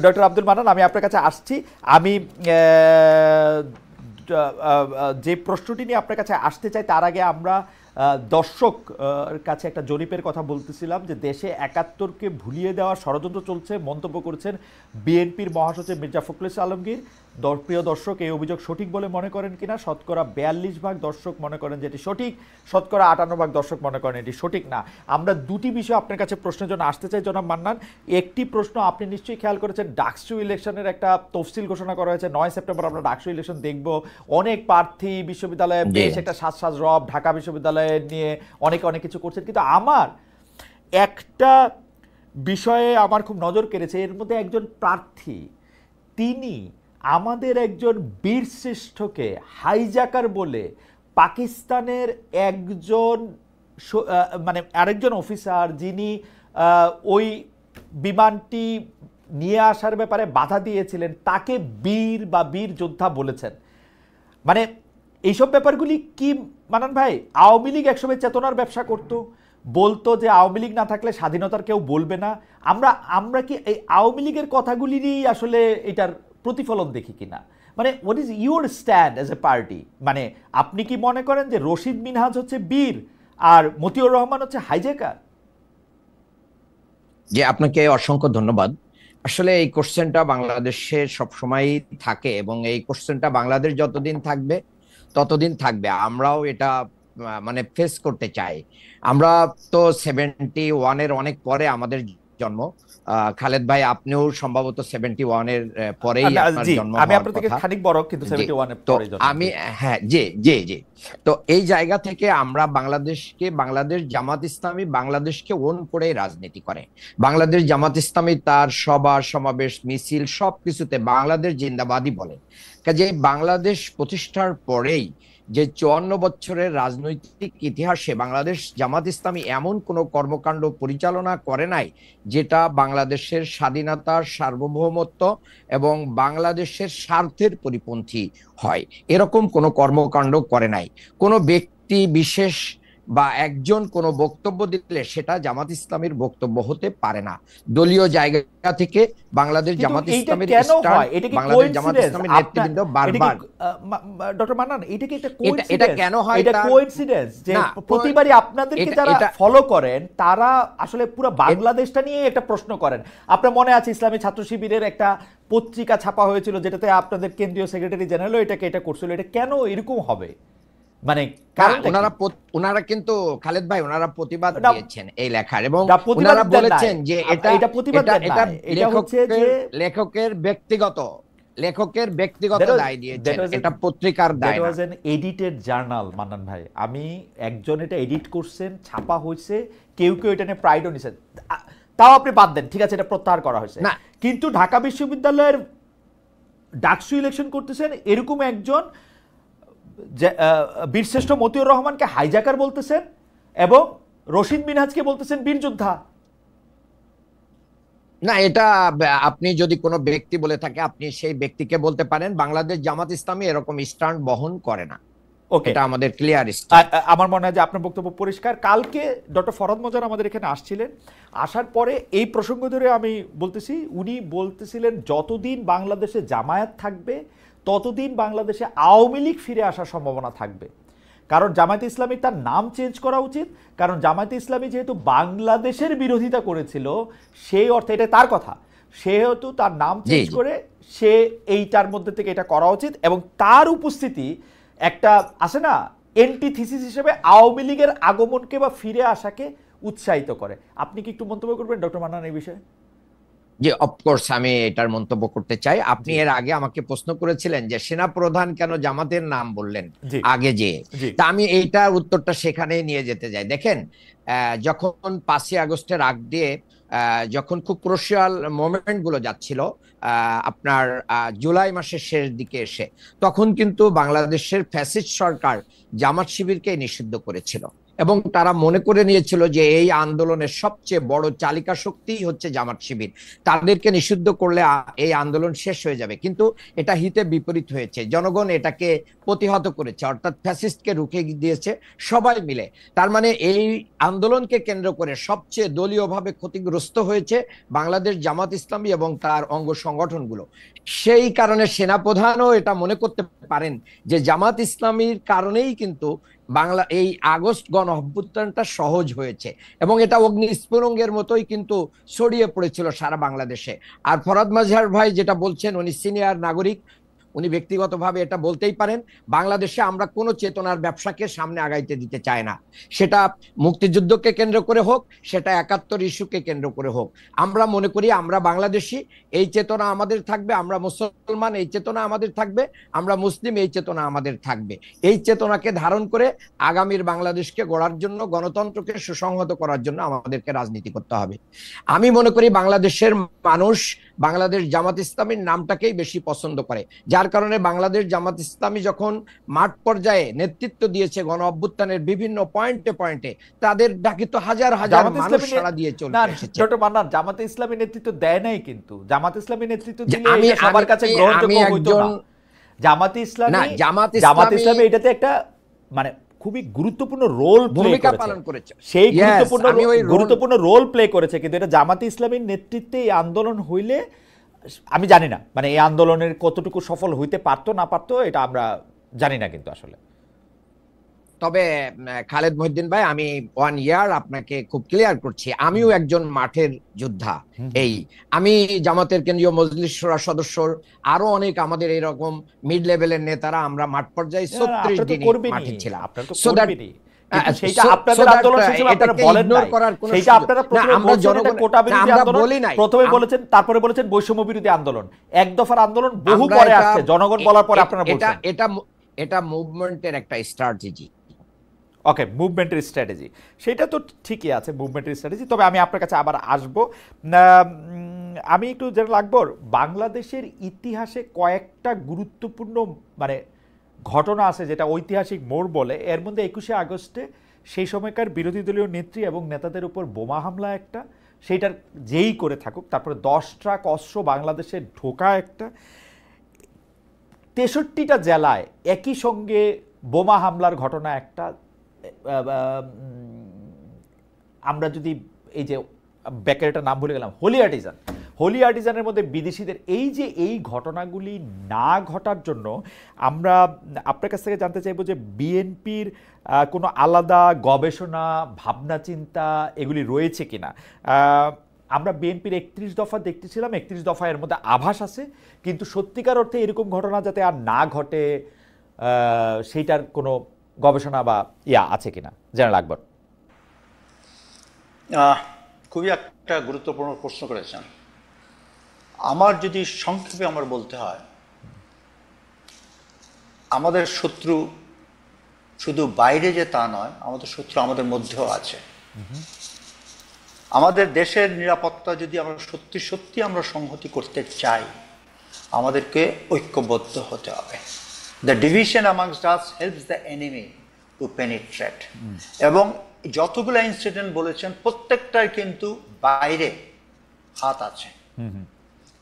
ডক্টর আব্দুল মান্নান, আমি আপনার কাছে আসছি। আমি যে প্রশ্নটি নিয়ে আপনার কাছে আসতে চাই তার আগে আমরা দর্শক কাছে একটা জরিপের কথা বলতেছিলাম যে দেশে ৭১কে ভুলিয়ে দেওয়ার ষড়যন্ত্র চলছে, মন্তব্য করেছেন বিএনপির মহাসচিব মির্জা ফখরুল ইসলাম আলমগীর। প্রিয় দর্শক, এই অভিযোগ সঠিক বলে মনে করেন কিনা? শতকরা ৪২% দর্শক মনে করেন যে এটি সঠিক, শতকরা ৫৮% দর্শক মনে করেন এটি সঠিক না। আমরা দুটি বিষয় আপনার কাছে প্রশ্নের জন্য আসতে চাই জনাব মান্নান। একটি প্রশ্ন আপনি নিশ্চয়ই খেয়াল করেছেন, ডাকসু ইলেকশনের একটা তফসিল ঘোষণা করা হয়েছে, ৯ সেপ্টেম্বর আমরা ডাকসু ইলেকশন দেখব। অনেক প্রার্থী বিশ্ববিদ্যালয়ে বেশ একটা সাজ রব, ঢাকা বিশ্ববিদ্যালয়ে নিয়ে অনেক কিছু করছেন, কিন্তু আমার একটা বিষয়ে আমার খুব নজর কেড়েছে। এর মধ্যে একজন প্রার্থী, তিনি আমাদের একজন বীরশ্রেষ্ঠকে হাইজাকার বলে পাকিস্তানের একজন মানে আরেকজন অফিসার, যিনি ওই বিমানটি নিয়ে আসার ব্যাপারে বাধা দিয়েছিলেন, তাকে বীর বা বীর যোদ্ধা বলেছেন। মানে এইসব ব্যাপারগুলি কি মানান ভাই? আওয়ামী লীগ একসময় চেতনার ব্যবসা করত, বলতো যে আওয়ামী লীগ না থাকলে স্বাধীনতার কেউ বলবে না। আমরা কি এই আওয়ামী লীগের কথাগুলিরই আসলে এটার প্রতিফলন দেখি কিনা? মানে what is your stand as a party? মানে আপনি কি মনে করেন যে রশিদ মিনহাজ হচ্ছে বীর আর মতিউর রহমান হচ্ছে হাইজ্যাকার? যে আপনাকে অসংখ্য ধন্যবাদ। আসলে এই কোশ্চেনটা বাংলাদেশে সবসময় থাকে, এবং এই কোশ্চেনটা বাংলাদেশ যতদিন থাকবে ততদিন থাকবে। আমরাও এটা মানে ফেস করতে চাই। আমরা তো 71-এর অনেক পরে আমাদের জন্ম। খালেদ ভাই, আপনিও সম্ভবত 71-এর পরেই আপনার জি, জন্ম আমি হওয়ার আপনার থেকে কথা। খানিক বড়, কিন্তু জি, 71 এর তো পরে জন্ম। আমি, হ্যাঁ, জি জি জি, তো এই জায়গা থেকে আমরা বাংলাদেশ জামাত ইসলামী বাংলাদেশকে ওন করে রাজনীতি করে। বাংলাদেশ জামাত ইসলামী তার সভা সমাবেশ মিছিল সবকিছুতে বাংলাদেশ জিন্দাবাদই বলে। কাজে বাংলাদেশ প্রতিষ্ঠার পরেই যে 54 বছরের রাজনৈতিক ইতিহাসে বাংলাদেশ জামাত ইসলামী এমন কোনো কর্মকাণ্ড পরিচালনা করে নাই যেটা বাংলাদেশের স্বাধীনতার সার্বভৌমত্ব এবং বাংলাদেশের স্বার্থের পরিপন্থী হয়, এরকম কোনো কর্মকাণ্ড করে নাই। কোনো ব্যক্তি বিশেষ বা একজন কোনো বক্তব্য দিলে সেটা জামাত ইসলামীর বক্তব্য হতে পারে না। দলীয় জায়গা থেকে বাংলাদেশ জামাত ইসলামীর বাংলাদেশ জামাত ইসলামীর নেতৃবৃন্দ বারবার, ডক্টর মান্নান, এটা কি একটা এটা কেন হয়, এটা কোইন্সিডেন্স যে প্রতিবারই আপনাদেরকে যারা ফলো করেন তারা আসলে পুরো বাংলাদেশটা নিয়ে একটা প্রশ্ন করেন? আপনার মনে আছে ইসলামী ছাত্র শিবিরের একটা পত্রিকা ছাপা হয়েছিল যেটাতে আপনাদের কেন্দ্রীয় সেক্রেটারি জেনারেল এটা করছিল। এটা কেন এরকম হবে? মানে ওনারা কিন্তু খালেদ ভাই ওনারা প্রতিবাদ দিয়েছেন এই লেখার, এবং ওনারা বলেছেন যে এটা লেখকের ব্যক্তিগত দায় দিয়েছেন, এটা পত্রিকার দায় না। এডিটেড জার্নাল মান্নান ভাই, আমি একজন এটা এডিট করছেন, ছাপা হয়েছে, কেউ এটা নিয়ে প্রাইডও নিছেন, তাও আপনি বাদ দেন, ঠিক আছে, এটা প্রত্যাহার করা হয়েছে। কিন্তু ঢাকা বিশ্ববিদ্যালয়ের ডাকসু ইলেকশন করতেছেন এরকম একজন বীরশ্রেষ্ঠ মতিউর রহমানকে হাইজাকার বলতেছেন এবং রশিদ মিনহাজকে বলতেছেন বীর যোদ্ধা। না, এটা আপনি যদি কোনো ব্যক্তি বলে থাকে আপনি সেই ব্যক্তিকে বলতে পারেন। বাংলাদেশ জামাত ইসলামী এরকম স্ট্যান্ড বহন করে না, এটা আমাদের ক্লিয়ার। আমার মনে হয় যে আপনার বক্তব্য পরিষ্কার। কালকে ডক্টর ফরহাদ মজার আমাদের এখানে আসছিলেন, আসার পরে এই প্রসঙ্গ ধরে আমি বলতেছি, উনি বলতেছিলেন যতদিন বাংলাদেশে জামায়াত থাকবে ততদিন বাংলাদেশে আওয়ামী লীগ ফিরে আসার সম্ভাবনা থাকবে। কারণ জামায়াতে ইসলামী তার নাম চেঞ্জ করা উচিত, কারণ জামায়াতে ইসলামী যেহেতু বাংলাদেশের বিরোধিতা করেছিল সেই অর্থে, এটা তার কথা, সেহেতু তার নাম চেঞ্জ করে সে এইটার মধ্যে থেকে এটা করা উচিত, এবং তার উপস্থিতি একটা আছে না এন্টিথিসিস হিসেবে আওয়ামী লীগের আগমনকে বা ফিরে আসাকে উৎসাহিত করে। আপনি কি একটু মন্তব্য করবেন ডক্টর মান্নান এই বিষয়ে? জি, অফকোর্স আমি এটার মন্তব্য করতে চাই। আপনি এর আগে আমাকে প্রশ্ন করেছিলেন যে সেনা প্রধান কেন জামাতের নাম বললেন আগে, যে তা আমি এইটার উত্তরটা সেখানেই নিয়ে যেতে যাই। দেখেন, যখন 5ই আগস্টের আগ দিয়ে যখন খুব ক্রুশিয়াল মোমেন্ট গুলো যাচ্ছিল আপনার জুলাই মাসের শেষ দিকে এসে, তখন কিন্তু বাংলাদেশের ফ্যাসিস্ট সরকার জামাত শিবিরকে নিষিদ্ধ করেছিল এবং তারা মনে করে নিয়েছিল যে এই আন্দোলনের সবচেয়ে বড় চালিকা শক্তিই হচ্ছে জামাত শিবির, তাদেরকে নিষিদ্ধ করলে এই আন্দোলন শেষ হয়ে যাবে। কিন্তু এটা হিতে বিপরীত হয়েছে, জনগণ এটাকে প্রতিহত করেছে, অর্থাৎ ফ্যাসিস্টকে রুখে দিয়েছে সবাই মিলে। তার মানে এই আন্দোলনকে কেন্দ্র করে সবচেয়ে দলীয়ভাবে ক্ষতিগ্রস্ত হয়েছে বাংলাদেশ জামাত ইসলামী এবং তার অঙ্গ সংগঠনগুলো। সেই কারণে সেনাপ্রধানও এটা মনে করতে পারেন যে জামাত ইসলামীর কারণেই কিন্তু এই আগস্ট গণ অভ্যুত্থানটা সহজ হয়েছে, এবং এটা অগ্নিস্ফুলিঙ্গের মতোই কিন্তু ছড়িয়ে পড়েছিল সারা বাংলাদেশে। আর ফরহাদ মাজহার ভাই যেটা বলছেন, উনি সিনিয়র নাগরিক, উনি ব্যক্তিগতভাবে এটা বলতেই পারেন, বাংলাদেশে আমরা কোনো চেতনার ব্যবসাকে সামনে আগাইতে দিতে চাই না, সেটা মুক্তিযুদ্ধকে কেন্দ্র করে হোক, সেটা 71 ইস্যুকে কেন্দ্র করে হোক। আমরা মনে করি আমরা বাংলাদেশি, এই চেতনা আমাদের থাকবে, আমরা মুসলমান এই চেতনা আমাদের থাকবে, আমরা মুসলিম এই চেতনা আমাদের থাকবে। এই চেতনাকে ধারণ করে আগামীর বাংলাদেশকে গড়ার জন্য, গণতন্ত্রকে সুসংহত করার জন্য আমাদেরকে রাজনীতি করতে হবে। আমি মনে করি বাংলাদেশের মানুষ বাংলাদেশ জামাত ইসলামীর নামটাকেই বেশি পছন্দ করে, যার কারণে বাংলাদেশ জামাত ইসলামী যখন মাঠ পর্যায়ে নেতৃত্ব দিয়েছে গণ অভ্যুত্থানের বিভিন্ন পয়েন্টে পয়েন্টে, তাদের ডাকি তো হাজার হাজার মানুষ সাড়া দিয়ে চলে এসেছে। ডক্টর মান্নান, জামাত ইসলামী নেতৃত্ব দেয় নাই, কিন্তু জামাত ইসলামী নেতৃত্ব দিলে সবার কাছে গ্রহণযোগ্য হইতো না। জামাত ইসলামী এটাতে একটা মানে খুবই গুরুত্বপূর্ণ রোল ভূমিকা পালন করেছে, সেই গুরুত্বপূর্ণ রোল প্লে করেছে, কিন্তু এটা জামাত ইসলামীর নেতৃত্বে এই আন্দোলন হইলে আমি জানি না মানে এই আন্দোলনের কতটুকু সফল হইতে পারতো না পারতো এটা আমরা জানি না, কিন্তু আসলে তবে খালেদ মহিউদ্দিন ভাই, আমি 1 ইয়ার আপনাকে খুব ক্লিয়ার করছি, আমিও একজন মাঠের যোদ্ধা। আমি জামাতের কেন্দ্রীয় মজলিস শুরা সদস্য, আরো অনেক আমাদের এরকম মিড লেভেলের নেতারা আমরা মাঠ পর্যায়ে 36 দিন মাঠে ছিলাম। কিন্তু সেইটা আপনাদের আন্দোলন শেষে আপনারা বলেন নাই, সেইটা আপনারা প্রথমে বলছেন এটা কোটা বিরোধী আন্দোলন, প্রথমে বলেছেন, তারপরে বলেছেন বৈষম্য বিরোধী আন্দোলন। এক দফার আন্দোলন বহু পরে আসছে, জনগণ বলার পরে আপনারা বলছেন এটা মুভমেন্টের একটা স্ট্র্যাটেজি। ওকে, মুভমেন্টের স্ট্র্যাটেজি, সেটা তো ঠিকই আছে, মুভমেন্টের স্ট্র্যাটেজি। তবে আমি আপনার কাছে আবার আসবো। আমি একটু জেনারেল আকবর, বাংলাদেশের ইতিহাসে কয়েকটা গুরুত্বপূর্ণ মানে ঘটনা আছে যেটা ঐতিহাসিক মোড় বলে। এর মধ্যে 21শে আগস্টে সেই সময়কার বিরোধী দলীয় নেত্রী এবং নেতাদের উপর বোমা হামলা একটা, সেইটার যেই করে থাকুক, তারপরে 10 ট্রাক অস্ত্র বাংলাদেশে ঢোকা একটা, 63টা জেলায় একই সঙ্গে বোমা হামলার ঘটনা একটা। আমরা যদি এই যে বেকারিটার নাম ভুলে গেলাম, হোলি আর্টিজান, হোলি আর্টিজানের মধ্যে বিদেশিদের এই ঘটনাগুলি না ঘটার জন্য আমরা আপনার কাছ থেকে জানতে চাইবো যে বিএনপির কোনো আলাদা গবেষণা, ভাবনা চিন্তা এগুলি রয়েছে কিনা। আমরা বিএনপির 31 দফা দেখতেছিলাম, 31 দফা এর মধ্যে আভাস আছে, কিন্তু সত্যিকার অর্থে এরকম ঘটনা যাতে আর না ঘটে সেইটার কোনো গবেষণা বা আছে কিনা, জেনারেল আকবর? খুবই একটা গুরুত্বপূর্ণ প্রশ্ন করেছেন। আমার যদি সংক্ষেপে আমার বলতে হয়, আমাদের শত্রু শুধু বাইরে যে তা নয়, আমাদের শত্রু আমাদের মধ্যেও আছে। আমাদের দেশের নিরাপত্তা যদি আমরা সত্যি সত্যি আমরা সংহতি করতে চাই, আমাদেরকে ঐক্যবদ্ধ হতে হবে। The division amongst us helps the enemy to penetrate. এবং যতগুলো ইনসিডেন্ট বলেছেন প্রত্যেকটার কিন্তু বাইরে হাত আছে,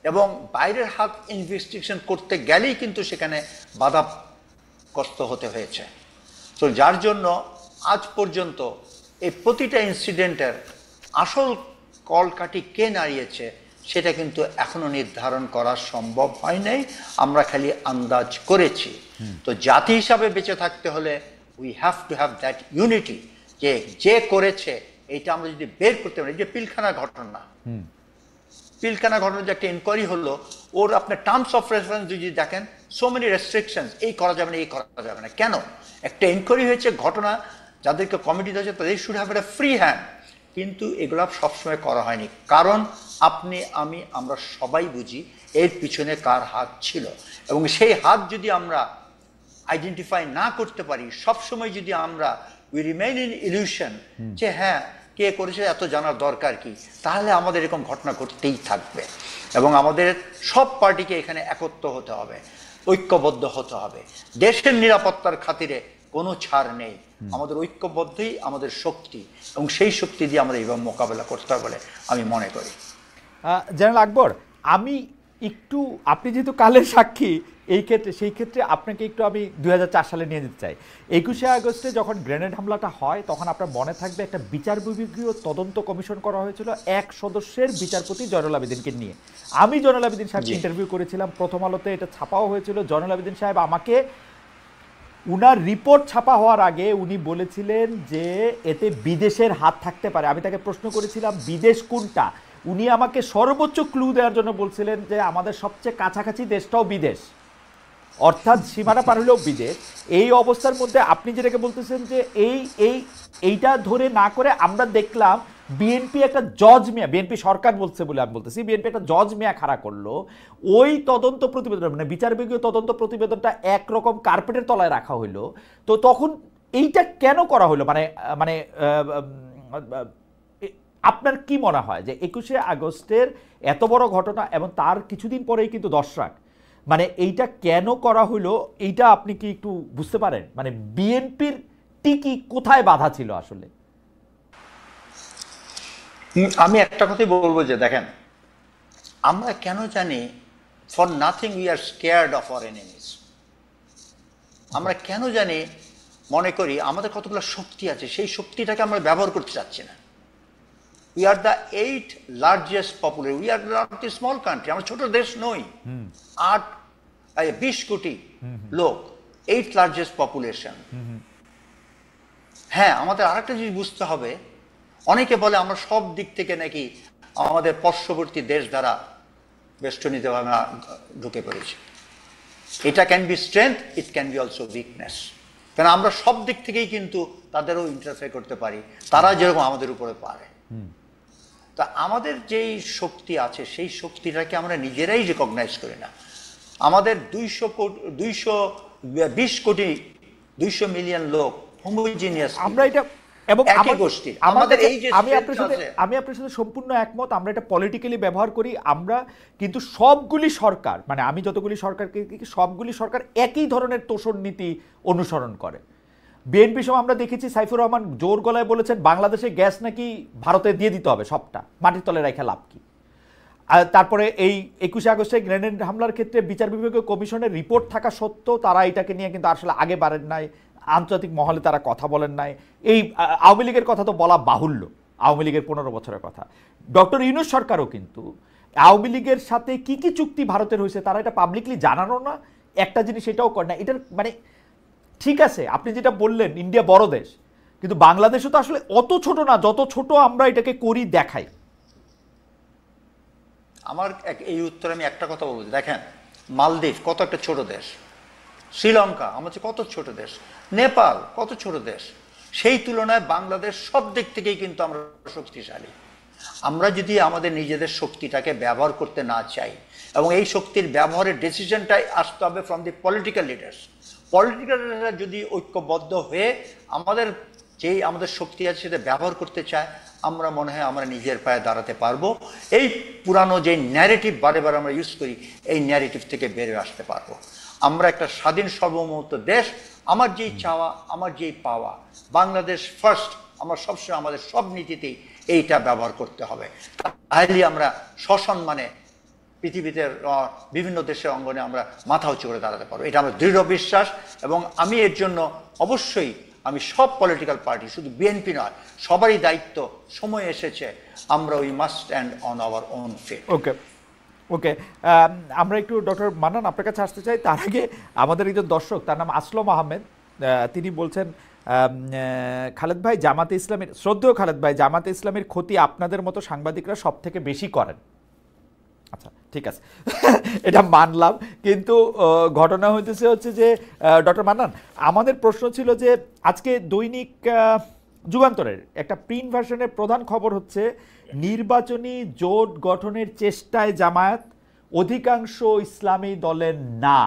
এবং বাইরের হাত ইনভেস্টিগেশন করতে গেলেই কিন্তু সেখানে বাধাগ্রস্ত হতে হয়েছে। তো যার জন্য আজ পর্যন্ত এই প্রতিটা ইনসিডেন্টের আসল কলকাঠি কে নাড়িয়েছে সেটা কিন্তু এখনো নির্ধারণ করা সম্ভব হয় নাই, আমরা খালি আন্দাজ করেছি। তো জাতি হিসাবে বেঁচে থাকতে হলে we have to have that unity, যে করেছে এইটা আমরা যদি বের করতে পারি। যে পিলখানা ঘটনা, পিলখানা ঘটনার যে একটা ইনকোয়ারি হলো, ওর আপনার টার্মস অফ রেফারেন্স যদি দেখেন, সো মেনি রেস্ট্রিকশনস, এই করা যাবে না, এই করা যাবে না। কেন? একটা ইনকোয়ারি হয়েছে, ঘটনা যাদেরকে কমিটি দিয়েছে তাদের শুড হ্যাভ একটা ফ্রি হ্যান্ড, কিন্তু এগুলো সবসময় করা হয়নি। কারণ আপনি, আমি, আমরা সবাই বুঝি এর পিছনে কার হাত ছিল, এবং সেই হাত যদি আমরা আইডেন্টিফাই না করতে পারি, সবসময় যদি আমরা উই রিমেইন ইন ইলিউশন যে হ্যাঁ কে করেছে এত জানার দরকার কি, তাহলে আমাদের এরকম ঘটনা ঘটতেই থাকবে। এবং আমাদের সব পার্টিকে এখানে একত্র হতে হবে, ঐক্যবদ্ধ হতে হবে। দেশের নিরাপত্তার খাতিরে কোনো ছাড় নেই, আমাদের ঐক্যবদ্ধই আমাদের শক্তি, এবং সেই শক্তি দিয়ে আমাদের এইভাবে মোকাবেলা করতে হবে বলে আমি মনে করি। জেনারেল আকবর, আমি একটু, আপনি যেহেতু কালের সাক্ষী সেই ক্ষেত্রে আপনাকে একটু আমি 2004 সালে নিয়ে যেতে চাই। 21শে আগস্টে যখন গ্রেনেড হামলাটা হয়, তখন আপনার মনে থাকবে একটা বিচার বিভাগীয় তদন্ত কমিশন করা হয়েছিল 1 সদস্যের বিচারপতি জয়নুল আবেদিনকে নিয়ে। আমি জয়নুল আবেদিন সাহেবকে ইন্টারভিউ করেছিলাম, প্রথম আলোতে এটা ছাপাও হয়েছিল। জয়নুল আবেদিন সাহেব আমাকে, উনার রিপোর্ট ছাপা হওয়ার আগে উনি বলেছিলেন যে এতে বিদেশের হাত থাকতে পারে। আমি তাকে প্রশ্ন করেছিলাম বিদেশ কোনটা, উনি আমাকে সর্বোচ্চ ক্লু দেওয়ার জন্য বলছিলেন যে আমাদের সবচেয়ে কাছাকাছি দেশটাও বিদেশ, অর্থাৎ সীমানা পার হলেও বিদেশ। এই অবস্থার মধ্যে আপনি যেটাকে বলতেছেন যে এইটা ধরে না করে আমরা দেখলাম বিএনপি একটা জজ মিয়া, বিএনপি সরকার বলছে বলে আমি বলতেছি, বিএনপি একটা জজ মিয়া খাড়া করলো। ওই তদন্ত প্রতিবেদন মানে বিচার বিভাগীয় তদন্ত প্রতিবেদনটা একরকম কার্পেটের তলায় রাখা হইলো। তো তখন এইটা কেন করা হলো? মানে মানে আপনার কি মনে হয় যে 21শে আগস্টের এত বড় ঘটনা এবং তার কিছুদিন পরেই কিন্তু 10 রাত, মানে এইটা কেন করা হলো, এইটা আপনি কি একটু বুঝতে পারেন? মানে বিএনপির টিকি কোথায় বাধা ছিল আসলে? আমি একটা কথাই বলবো যে দেখেন, আমরা কেন জানি for nothing we are scared of our enemies. আমরা কেন জানি মনে করি আমাদের কতগুলো শক্তি আছে, সেই শক্তিটাকে আমরা ব্যবহার করতে চাচ্ছি না। We are the 8th largest population, we are not a small country, আমরা ছোট দেশ নই। 20 কোটি লোক, 8th লার্জেস্ট পপুলেশন। হ্যাঁ, আমাদের আরেকটা জিনিস বুঝতে হবে, অনেকে বলে আমরা সব দিক থেকে নাকি আমাদের পার্শ্ববর্তী দেশ দ্বারা বেষ্টনীতে আমরা ঢুকে পড়েছি। এটা can be strength, it can be also weakness. কারণ আমরা সব দিক থেকেই কিন্তু তাদেরও ইন্টারফেয়ার করতে পারি, তারা যেরকম আমাদের উপরে পারে। তা আমাদের যেই শক্তি আছে সেই শক্তিটাকে আমরা নিজেরাই রেকগনাইজ করি না। আমাদের 220 কোটি 200 মিলিয়ন লোক হোমোজিনিয়াস, আমরা এটা এবং একই গোষ্ঠীর। আমাদের এই যে আমি আপনার সাথে সম্পূর্ণ একমত। আমরা এটা পলিটিক্যালি ব্যবহার করি। আমরা কিন্তু সবগুলি সরকার, মানে আমি যতগুলি সরকারকে সবগুলি সরকার একই ধরনের তোষণ নীতি অনুসরণ করে। বিএনপি সময় আমরা দেখেছি সাইফুর রহমান জোর গলায় বলেছেন বাংলাদেশে গ্যাস নাকি ভারতে দিয়ে দিতে হবে, সবটা মাটির তলে রেখে লাভ কি। তারপরে এই 21শে আগস্টে গ্রেনেড হামলার ক্ষেত্রে বিচার বিভাগীয় কমিশনের রিপোর্ট থাকা সত্ত্বেও তারা এটাকে নিয়ে কিন্তু আসলে আগে বাড়েন নাই, আন্তর্জাতিক মহলে তারা কথা বলেন নাই। এই আওয়ামী লীগের কথা তো বলা বাহুল্য, আওয়ামী লীগের 15 বছরের কথা। ডক্টর ইউনূস সরকারও কিন্তু আওয়ামী লীগের সাথে কি কি চুক্তি ভারতের হয়েছে তারা এটা পাবলিকলি জানানো না, একটা জিনিস এটাও করে না। এটার মানে ঠিক আছে, আপনি যেটা বললেন ইন্ডিয়া বড় দেশ, কিন্তু বাংলাদেশও তো আসলে অত ছোট না যত ছোট আমরা এটাকে করি দেখাই। আমার এই উত্তরে আমি একটা কথা বলবো, দেখেন মালদ্বীপ কত একটা ছোট দেশ, শ্রীলঙ্কা আমাদের কত ছোট দেশ, নেপাল কত ছোট দেশ, সেই তুলনায় বাংলাদেশ সব দিক থেকেই কিন্তু আমরা শক্তিশালী। আমরা যদি আমাদের নিজেদের শক্তিটাকে ব্যবহার করতে না চাই, এবং এই শক্তির ব্যবহারের ডিসিশনটাই আসতে হবে from the political leaders. Political লিডাররা যদি ঐক্যবদ্ধ হয়ে আমাদের শক্তি আছে সেটা ব্যবহার করতে চায়, আমরা মনে হয় আমরা নিজের পায়ে দাঁড়াতে পারবো। এই পুরানো যে ন্যারেটিভ বারে বারে আমরা ইউজ করি, এই ন্যারেটিভ থেকে বেরিয়ে আসতে পারবো। আমরা একটা স্বাধীন সার্বভৌমত্ব দেশ, আমার যেই চাওয়া আমার যেই পাওয়া, বাংলাদেশ ফার্স্ট, আমরা সবসময় আমাদের সব নীতিতেই এইটা ব্যবহার করতে হবে। তাহলে আমরা সসম্মানে পৃথিবীতে বিভিন্ন দেশের অঙ্গনে আমরা মাথা উঁচু করে দাঁড়াতে পারবো, এটা আমার দৃঢ় বিশ্বাস। এবং আমি এর জন্য অবশ্যই আমি সব পলিটিক্যাল পার্টি, শুধু বিএনপি নয়, সবারই দায়িত্ব, সময় এসেছে আমরা we must stand on our own feet. Okay okay, আমরা একটু ডক্টর মান্নান আপনার কাছে আসতে চাই। তার আগে আমাদের একজন দর্শক, তার নাম আসলম আহমেদ, তিনি বলছেন খালেদ ভাই জামাতে ইসলামের, শ্রদ্ধেয় খালেদ ভাই, জামাতে ইসলামের ক্ষতি আপনাদের মতো সাংবাদিকরা সব থেকে বেশি করেন। আচ্ছা ঠিক আছে, এটা মানলাম, কিন্তু ঘটনা হচ্ছে যে ডক্টর মান্নান, আমাদের প্রশ্ন ছিল যে আজকে দৈনিক যুগান্তরের একটা প্রিন্ট ভার্সনের প্রধান খবর হচ্ছে নির্বাচনী জোট গঠনের চেষ্টায় জামায়াত, অধিকাংশ ইসলামী দলের না।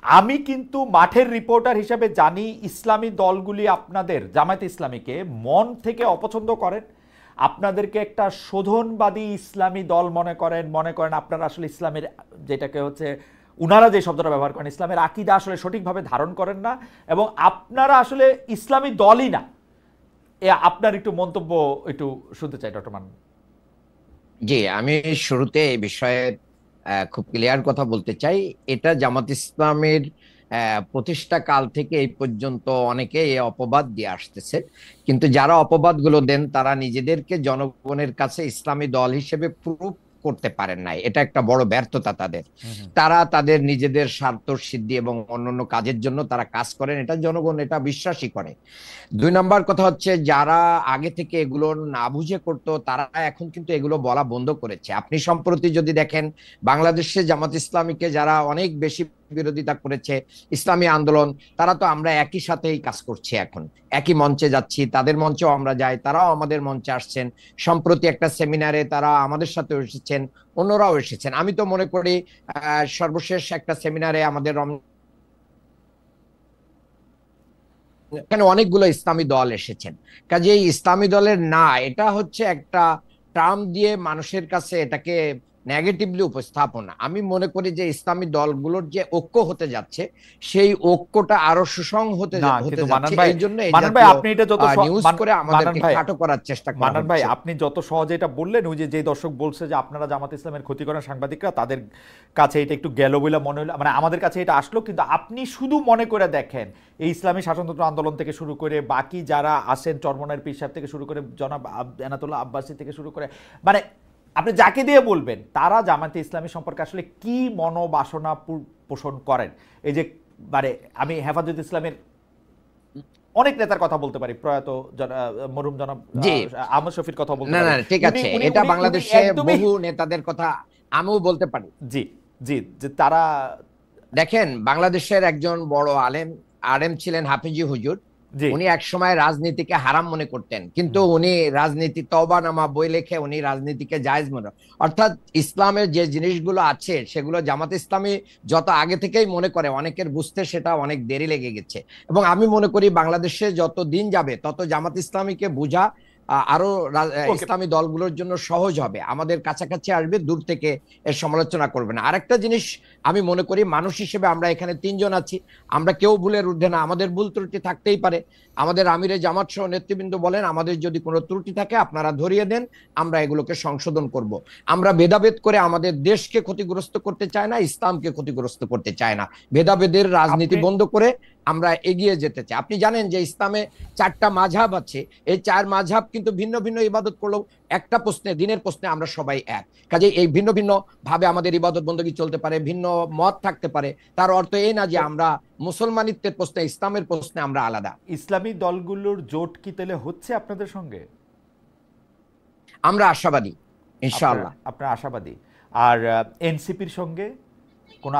আমি কিন্তু মাঠের রিপোর্টার হিসেবে জানি ইসলামী দলগুলি আপনাদের জামায়াত ইসলামীকে মন থেকে অপছন্দ করেন, আপনাদেরকে একটা শোধনবাদী ইসলামী দল মনে করেন আপনারা আসলে ইসলামের যেটাকে হচ্ছে উনারা যে শব্দটা ব্যবহার করেন, ইসলামের আকীদা আসলে সঠিকভাবে ধারণ করেন না, এবং আপনারা আসলে ইসলামী দলই না। আপনার একটু মন্তব্য একটু শুনতে চাই ডক্টর মান। জি, আমি শুরুতে এই বিষয়ে খুব ক্লিয়ার কথা বলতে চাই। এটা জামাত ইসলামের প্রতিষ্ঠা কাল থেকে এই পর্যন্ত অনেকে এই অপবাদ দিয়ে আসতেছে, কিন্তু যারা অপবাদগুলো দেন তারা নিজেদেরকে জনগণের কাছে ইসলামী দল হিসেবে প্রুফ করতে পারেন নাই। এটা একটা বড় ব্যর্থতা তাদের। তারা তাদের নিজেদের স্বার্থ সিদ্ধি এবং অন্যান্য কাজের জন্য তারা কাজ করেন, এটা জনগণ এটা বিশ্বাসই করে। 2 নম্বর কথা হচ্ছে, যারা আগে থেকে এগুলো না বুঝে করতো তারা এখন কিন্তু এগুলো বলা বন্ধ করেছে। আপনি সম্প্রতি যদি দেখেন, বাংলাদেশে জামাত ইসলামীকে যারা অনেক বেশি বিরোধিতা করেছে, ইসলামী আন্দোলন, তারা তো আমরা একই সাথেই কাজ করছি, এখন একই মঞ্চে যাচ্ছি, তাদের মঞ্চেও আমরা যাই, তারাও আমাদের মঞ্চে আসছেন। সম্প্রতি একটা সেমিনারে তারা আমাদের সাথে এসেছেন, অন্যরাও এসেছেন। আমি তো মনে করি সর্বশেষ একটা সেমিনারে আমাদের এখানে অনেকগুলো ইসলামী দল এসেছেন। কাজেই ইসলামী দলের না, এটা হচ্ছে একটা টার্ম দিয়ে মানুষের কাছে এটাকে নেগেটিভলি উপস্থাপনা। আমি মনে করি যে ইসলামী দলগুলোর যে ঐক্য হতে যাচ্ছে, সেই ঐক্যটা আরো সুসং হতে যাচ্ছে। এই জন্য আপনি এটা যত নিউজ করে আমাদেরকে খাটো করার চেষ্টা করেন। মান্নান ভাই, আপনি যত সহজে এটা বললেন, ওই যে দর্শক বলছে যে আপনারা জামাত ইসলামের ক্ষতি করেন সাংবাদিকরা, তাদের কাছে এটা একটু গেল বলে মনে হলো, মানে আমাদের কাছে এটা আসলো, কিন্তু আপনি শুধু মনে করে দেখেন এই ইসলামী শাসনতন্ত্র আন্দোলন থেকে শুরু করে বাকি যারা আসেন, চরমনায়ের পীর সাহেব থেকে শুরু করে জনাব এনাতুল্লাহ আব্বাসী থেকে শুরু করে, মানে আপনি যাকে দিয়ে বলবেন তারা জামাতে ইসলামী সম্পর্কে আসলে কি মনোবাসনা পোষণ করেন। এই যে মানে আমি হেফাজত ইসলামের অনেক নেতার কথা বলতে পারি, প্রয়াত মরহুম জনাব আহমদ শফির কথা বলতে পারি। না ঠিক আছে, এটা বাংলাদেশে বহু নেতাদের কথা আমিও বলতে পারি। জি জি, যে তারা দেখেন, বাংলাদেশের একজন বড় আলেম RM ছিলেন হাফিজি হুজুর, জি উনি একসময় রাজনীতিকে হারাম মনে করতেন, কিন্তু উনি রাজনীতি তওবানামা বই লিখে উনি রাজনীতিকে জায়েজ মনে, অর্থাৎ ইসলামের যে জিনিসগুলো আছে সেগুলো জামাত ইসলামী যত আগে থেকেই মনে করে, অনেকের বুঝতে সেটা অনেক দেরি লেগে গেছে। এবং আমি মনে করি বাংলাদেশে যত দিন যাবে তত জামাত ইসলামীকে বোঝা আরো ওকে ইসলামী দলগুলোর জন্য সহজ হবে, আমাদের কাছাকাছি আসবে, দূর থেকে এর সমালোচনা করবে না। আরেকটা জিনিস আমি মনে করি, মানুষ হিসেবে আমরা এখানে তিনজন আছি, আমরা কেউ ভুলের ঊর্ধ্বে না, আমাদের ভুল ত্রুটি থাকতেই পারে। আমাদের আমিরে জামাত সহ নেতৃবৃন্দ বলেন আমাদের যদি কোনো ত্রুটি থাকে আপনারা ধরিয়ে দেন, আমরা এগুলোকে সংশোধন করব। আমরা ভেদাভেদ করে আমাদের দেশকে ক্ষতিগ্রস্ত করতে চাই না, ইসলামকে ক্ষতিগ্রস্ত করতে চাই না, ভেদাভেদের রাজনীতি আপনি বন্ধ করে আমরা এগিয়ে যেতে চাই। আপনি জানেন যে ইসলামে 4টা মাযহাব আছে, এই 4 মাযহাব কিন্তু ভিন্ন ভিন্ন ইবাদত করলেও একটা প্রশ্নে, দিনের প্রশ্নে আমরা সবাই এক। কাজে এই ভিন্ন ভিন্ন ভাবে আমাদের ইবাদত বندگی চলতে পারে, ভিন্ন মত থাকতে পারে, তার অর্থ এই না যে আমরা মুসলমানিত্বের প্রশ্নে, ইসলামের প্রশ্নে আমরা আলাদা। ইসলামী দলগুলোর জোট কি তাহলে হচ্ছে আপনাদের সঙ্গে? আমরা আশাবাদী ইনশাআল্লাহ। আপনারা আশাবাদী। আর এনসিপির সঙ্গে কোনো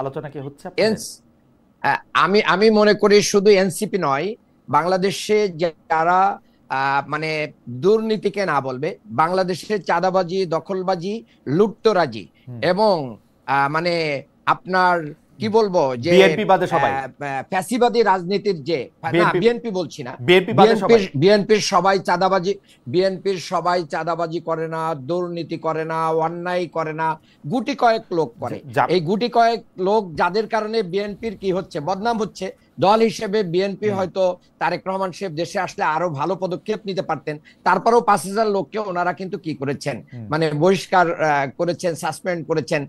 আলোচনা কি হচ্ছে আপনাদের? আমি আমি মনে করি শুধু এনসিপি নয়, বাংলাদেশে যারা মানে দুর্নীতিকে না বলবে, বাংলাদেশের চাঁদাবাজি, দখলবাজি, লুটতরাজি এবং মানে আপনার কি বলবো যে বিএনপি বাদে সবাই, ফ্যাসিবাদী রাজনীতির যে, না বিএনপি বলছি না, বিএনপি বাদে সবাই, বিএনপির সবাই চাঁদাবাজি, বিএনপির সবাই চাঁদাবাজি করে না, দুর্নীতি করে না, অন্যায় করে না, গুটি কয়েক লোক করে। এই গুটি কয়েক লোক যাদের কারণে বিএনপির কি হচ্ছে, বদনাম হচ্ছে। দল হিসেবে বিএনপি হয়তো তারেক রহমান সাহেব দেশে আসলে আরো ভালো পদক্ষেপ নিতে পারতেন, তারপরেও 5,000 লোককে ওনারা কিন্তু কি করেছেন, মানে বহিষ্কার করেছেন, সাসপেন্ড করেছেন।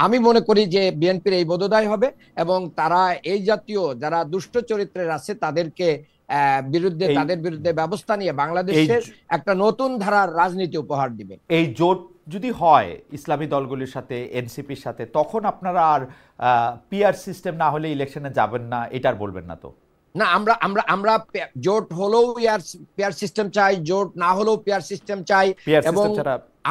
আমি মনে করি যে বিএনপির এই বোধোদয় হবে এবং তারা এই জাতীয় যারা দুষ্ট চরিত্রের আছে তাদেরকে তাদের বিরুদ্ধে ব্যবস্থা নিয়ে বাংলাদেশের একটা নতুন ধারার রাজনীতি উপহার দিবে। এই জোট যদি হয় ইসলামী দলগুলির সাথে, এনসিপির সাথে, তখন আপনারা আর পিআর সিস্টেম না হলে ইলেকশনে যাবেন না, এটার বলবেন না তো? না, আমরা আমরা আমরা জোট হলেও পিআর সিস্টেম চাই, জোট না হলেও পিআর সিস্টেম চাই, এবং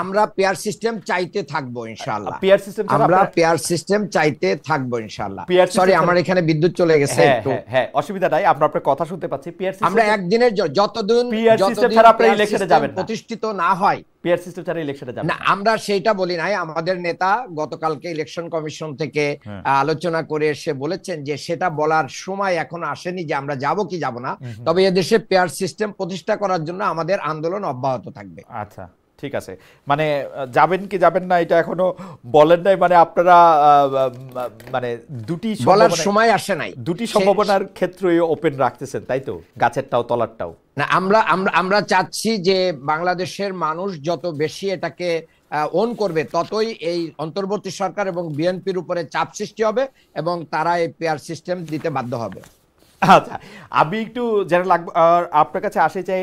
আমরা পিআর সিস্টেম চাইতে থাকবো ইনশাআল্লাহ। পিআর সিস্টেম আমরা পিআর সিস্টেম চাইতে থাকবো ইনশাআল্লাহ। সরি, আমার এখানে বিদ্যুৎ চলে গেছে একটু। হ্যাঁ, অসুবিধা নাই, আমরা আপনার কথা শুনতে পাচ্ছি। পিআর সিস্টেম আমরা একদিনের যতদিন পিআর সিস্টেম ছাড়া আপনারা ইলেকশনে যাবেন না, প্রতিষ্ঠিত না হয়, পিআর সিস্টেম ছাড়া ইলেকশনে যাবেন না। আমরা সেইটা বলি নাই, আমাদের নেতা গতকালকে ইলেকশন কমিশন থেকে আলোচনা করে এসে বলেছেন যে সেটা বলার সময় এখনো আসেনি যে আমরা যাব কি যাব না, তবে এদেশে পিআর সিস্টেম প্রতিষ্ঠা করার জন্য আমাদের আন্দোলন অব্যাহত থাকবে। আচ্ছা, ঠিক আছে। মানে যাবেন কি যাবেন না এটা এখনো বলেন নাই, মানে আপনারা মানে দুটি বলার সময় আসে নাই, দুটি সম্ভাবনার ক্ষেত্রেই ওপেন রাখতেছেন, তাই তো? গাছেরটাও তলারটাও না। আমরা চাচ্ছি যে বাংলাদেশের মানুষ যত বেশি এটাকে ওন করবে ততই এই অন্তর্বর্তী সরকার এবং বিএনপির উপরে চাপ সৃষ্টি হবে এবং তারা এই পিআর সিস্টেম দিতে বাধ্য হবে। আচ্ছা, আমি একটু যারা লাগবে আপনার কাছে আসে চাই,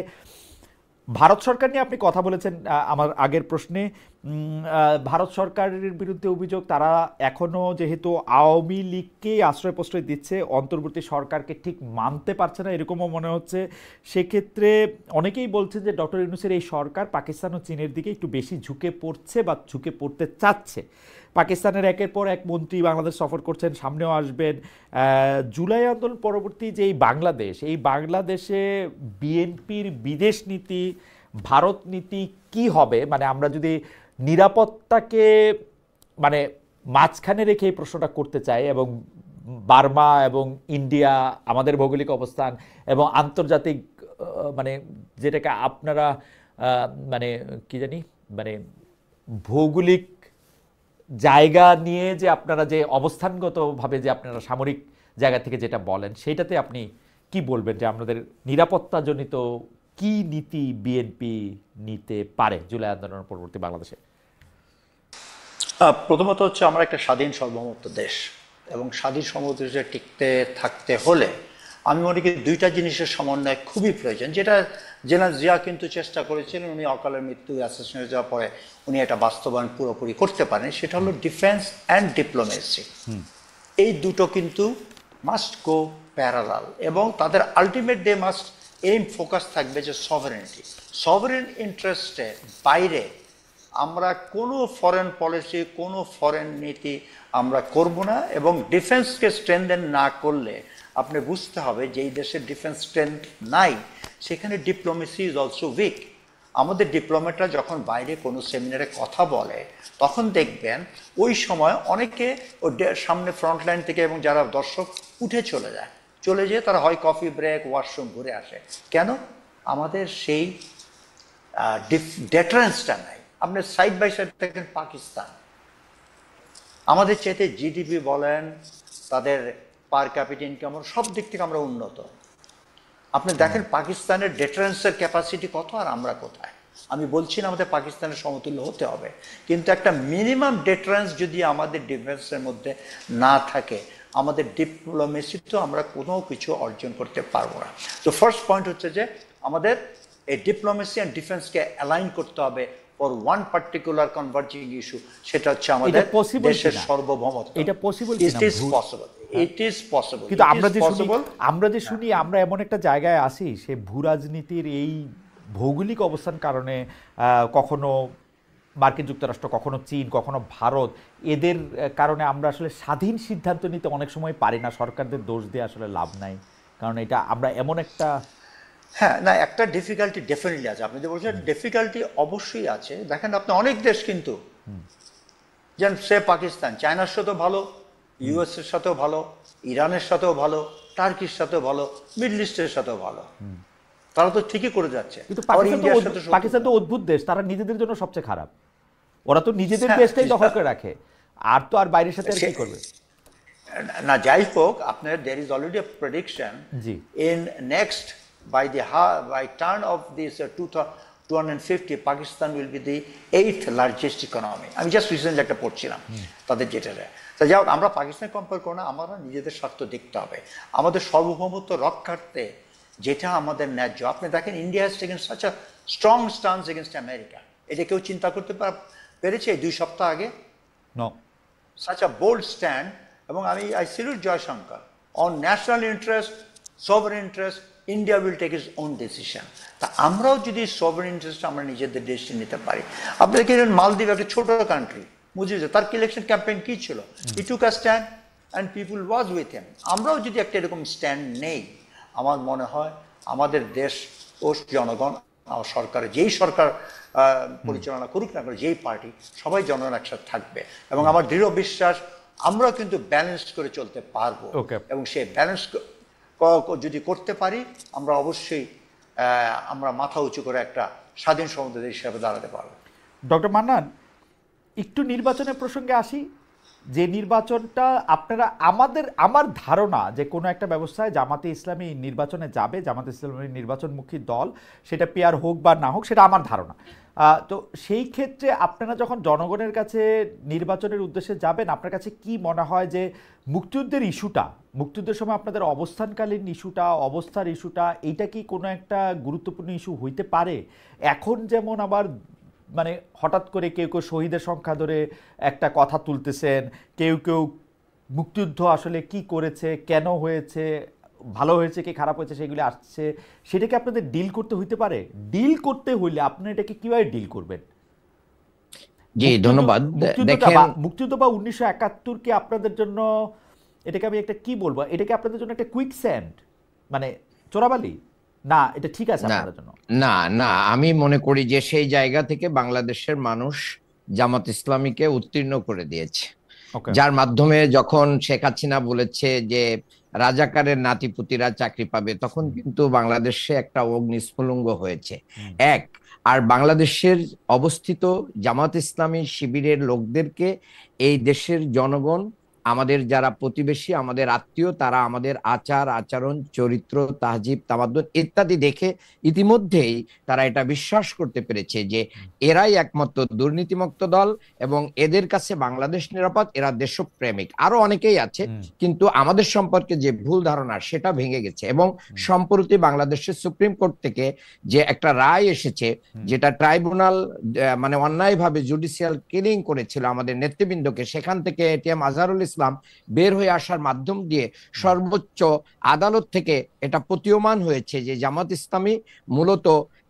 ভারত সরকার নিয়ে আপনি কথা বলেছেন আমার আগের প্রশ্নে। ভারত সরকারের বিরুদ্ধে অভিযোগ, তারা এখনো যেহেতু আওয়ামী লীগকে আশ্রয় প্রশ্রয় দিচ্ছে, অন্তর্বর্তী সরকারকে ঠিক মানতে পারছে না এরকমও মনে হচ্ছে। সেক্ষেত্রে অনেকেই বলছেন যে ডক্টর ইউনূসের এই সরকার পাকিস্তান ও চীনের দিকে একটু বেশি ঝুঁকে পড়ছে বা ঝুঁকে পড়তে চাচ্ছে। পাকিস্তানের একের পর এক মন্ত্রী বাংলাদেশ সফর করছেন, সামনেও আসবেন। জুলাই আন্দোলন পরবর্তী যে এই বাংলাদেশে বিএনপির বিদেশ নীতি, ভারত নীতি কি হবে? মানে আমরা যদি নিরাপত্তাকে মানে মাঝখানে রেখে এই প্রশ্নটা করতে চাই, এবং বার্মা এবং ইন্ডিয়া, আমাদের ভৌগোলিক অবস্থান এবং আন্তর্জাতিক মানে যেটাকে আপনারা মানে কি জানি, মানে ভৌগোলিক জায়গা নিয়ে যে আপনারা যে অবস্থানগতভাবে যে আপনারা সামরিক জায়গা থেকে যেটা বলেন, সেটাতে আপনি কি বলবেন যে আমাদের নিরাপত্তাজনিত কি নীতি বিএনপি নিতে পারে জুলাই আন্দোলনের পরবর্তী বাংলাদেশে? প্রথমত হচ্ছে আমরা একটা স্বাধীন সার্বভৌমত্ব দেশ, এবং স্বাধীন সার্বভৌমত্ব দেশে টিকতে থাকতে হলে আমি মনে করি দুইটা জিনিসের সমন্বয় খুবই প্রয়োজন, যেটা জেনারেল জিয়া কিন্তু চেষ্টা করেছিলেন, উনি অকালের মৃত্যু অ্যাসাসিনেট যাওয়ার পরে উনি এটা বাস্তবায়ন পুরোপুরি করতে পারেন। সেটা হলো ডিফেন্স অ্যান্ড ডিপ্লোমেসি। এই দুটো কিন্তু মাস্ট গো প্যারালাল, এবং তাদের ultimate day must aim focus থাকবে যে সভারেনিটি, সভারেন ইন্টারেস্টের বাইরে আমরা কোনো ফরেন পলিসি, কোনো ফরেন নীতি আমরা করব না, এবং ডিফেন্সকে স্ট্রেনথেন না করলে আপনি বুঝতে হবে যে এই দেশের ডিফেন্স স্ট্রেংথ নাই, সেখানে ডিপ্লোমেসি ইজ অলসো উইক। আমাদের ডিপ্লোমেটরা যখন বাইরে কোনো সেমিনারে কথা বলে তখন দেখবেন ওই সময় অনেকে সামনে ফ্রন্টলাইন থেকে এবং যারা দর্শক উঠে চলে যায়, চলে যেয়ে তারা হয় কফি ব্রেক, ওয়াশরুম ঘুরে আসে। কেন? আমাদের সেই ডেটারেন্সটা নাই। আপনি সাইড বাই সাইড দেখেন পাকিস্তান, আমাদের চাইতে জিডিপি বলেন, তাদের পার ক্যাপিটা ইনকাম, সব দিক থেকে আমরা উন্নত। আপনি দেখেন পাকিস্তানের ডেটারেন্সের ক্যাপাসিটি কত আর আমরা কোথায়। আমি বলছি না আমাদের পাকিস্তানের সমতুল্য হতে হবে, কিন্তু একটা মিনিমাম ডেটারেন্স যদি আমাদের ডিফেন্সের মধ্যে না থাকে, আমাদের ডিপ্লোমেসিতেও আমরা কোনো কিছু অর্জন করতে পারবো না। তো ফার্স্ট পয়েন্ট হচ্ছে যে আমাদের এই ডিপ্লোমেসি অ্যান্ড ডিফেন্সকে অ্যালাইন করতে হবে for one particular converging issue, সেটা হচ্ছে আমাদের দেশের সার্বভৌমত্ব। এটা possible it is possible, it is possible. কিন্তু আমরা যে শুনি আমরা এমন একটা জায়গায় আছি, সে ভূ রাজনীতির এই ভৌগোলিক অবস্থান কারণে কখনো মার্কিন যুক্তরাষ্ট্র, কখনো চীন, কখনো ভারত, এদের কারণে আমরা আসলে স্বাধীন সিদ্ধান্ত নিতে অনেক সময় পারি না। সরকারদের দোষ দিয়ে আসলে লাভ নাই, কারণ এটা আমরা এমন একটা হ্যাঁ না, একটা ডিফিকাল্টি ডেফিনেটলি আছে। আপনি যে বলছেন ডিফিকাল্টি অবশ্যই আছে। দেখেন আপনি অনেক দেশ কিন্তু, যেমন সে পাকিস্তান, চায়নার সাথেও ভালো, ইউএস এর সাথেও ভালো, ইরানের সাথেও ভালো, টার্কির সাথেও ভালো, মিডল ইস্টের সাথেও ভালো, তারা তো ঠিকই করে যাচ্ছে। কিন্তু পাকিস্তান তো অদ্ভুত দেশ, তারা নিজেদের জন্য সবচেয়ে খারাপ। ওরা তো নিজেদের দেশটাই দখল করে রাখে, আর তো আর বাইরের সাথে আর কি করবে না। যাই হোক, আপনার there is already a prediction in next by turn of this 250 Pakistan will be the 8th largest economy. আমি জাস্ট রিসেন্টলি একটা পড়ছিলাম তাদের যেটা। তা যাই হোক, আমরা পাকিস্তান কম্পেয়ার করো না, আমরা নিজেদের স্বার্থ দেখতে হবে, আমাদের সার্বভৌমত্ব রক্ষার্থে যেটা আমাদের ন্যায্য। আপনি দেখেন India has taken such a strong stance against America. এটা কেউ চিন্তা করতে পেরেছে 2 সপ্তাহ আগে? No. Such a bold stand. এবং I salute Jaishankar. On national interest, sovereign interest, India will take its own decision. তা আমরাও যদি সভারেন ইন্টারেস্ট আমরা নিজেদের দেশে নিতে পারি। আপনি দেখেন মালদ্বীপ একটা ছোট কান্ট্রি, বুঝেছে, তার ইলেকশন ক্যাম্পেইন কি ছিল? He took a stand and people was with him. আমরাও যদি একটা এরকম স্ট্যান্ড নেই, আমার মনে হয় আমাদের দেশ ও জনগণ, সরকারের যেই সরকার পরিচালনা করুক না করে, যেই পার্টি, সবাই জনগণ একসাথে থাকবে। এবং আমার দৃঢ় বিশ্বাস আমরাও কিন্তু ব্যালেন্স করে চলতে পারবো। এবং সেই ব্যালেন্স যদি করতে পারি, আমরা অবশ্যই আমরা মাথা উঁচু করে একটা স্বাধীন সমুদ্র দেশ হিসাবে দাঁড়াতে পারবো। ডক্টর মান্নান, একটু নির্বাচনের প্রসঙ্গে আসি। যে নির্বাচনটা আপনারা, আমার ধারণা যে কোনো একটা ব্যবস্থায় জামাতে ইসলামী নির্বাচনে যাবে, জামাতে ইসলামী নির্বাচনমুখী দল, সেটা পেয়ার হোক বা না হোক, সেটা আমার ধারণা। তো সেই ক্ষেত্রে আপনারা যখন জনগণের কাছে নির্বাচনের উদ্দেশ্যে যাবেন, আপনার কাছে কি মনে হয় যে মুক্তিযুদ্ধের ইস্যুটা, মুক্তিযুদ্ধের সময় আপনাদের অবস্থানকালীন ইস্যুটা, অবস্থার ইস্যুটা, এইটা কি কোনো একটা গুরুত্বপূর্ণ ইস্যু হইতে পারে? এখন যেমন আবার মানে হঠাৎ করে কেউ কেউ শহীদের সংখ্যা ধরে একটা কথা তুলতেছেন, কেউ কেউ মুক্তিযুদ্ধ আসলে কি করেছে, কেন হয়েছে, ভালো হয়েছে কি খারাপ হয়েছে, সেগুলি আসছে, সেটাকে আপনাদের ডিল করতে হইতে পারে। ডিল করতে হইলে আপনি এটাকে কিভাবে ডিল করবেন? জি ধন্যবাদ। মুক্তিযুদ্ধ বা 1971 কি আপনাদের জন্য, এটাকে আমি একটা কি বলবো, এটাকে আপনাদের জন্য একটা কুইক স্যান্ড, মানে চোরাবালি না? এটা ঠিক আছে আপনাদের জন্য? না না, আমি মনে করি যে সেই জায়গা থেকে বাংলাদেশের মানুষ জামাত ইসলামীকে উত্তীর্ণ করে দিয়েছে, যার মাধ্যমে যখন শেখ হাসিনা বলেছে যে রাজাকারের নাতিপুতিরা চাকরি পাবে, তখন কিন্তু বাংলাদেশে একটা অগ্নিস্ফুলিঙ্গ হয়েছে। আর বাংলাদেশের অবস্থিত জামাত ইসলামী শিবিরের লোকদেরকে এই দেশের জনগণ, আমাদের যারা প্রতিবেশী, আমাদের আত্মীয়, তারা আমাদের আচার আচরণ, চরিত্র, তাহজিব, তামাদ্দুন ইত্যাদি দেখে ইতিমধ্যেই তারা এটা বিশ্বাস করতে পেরেছে যে এরাই একমাত্র দুর্নীতিমুক্ত দল এবং এদের কাছে বাংলাদেশ নিরাপদ, এরা দেশপ্রেমিক। আরো অনেকেই আছে, কিন্তু আমাদের সম্পর্কে যে ভুল ধারণা সেটা ভেঙে গেছে। এবং সম্প্রতি বাংলাদেশের সুপ্রিম কোর্ট থেকে যে একটা রায় এসেছে, যেটা ট্রাইব্যুনাল মানে অন্যায়ভাবে জুডিশিয়াল কিলিং করেছিল আমাদের নেতৃবৃন্দকে, সেখান থেকে এটিএম আজহারুল ইসলাম বের হয়ে আসার মাধ্যম দিয়ে সর্বোচ্চ আদালত থেকে এটা প্রতীয়মান হয়েছে যে জামাত ইসলামী মূলত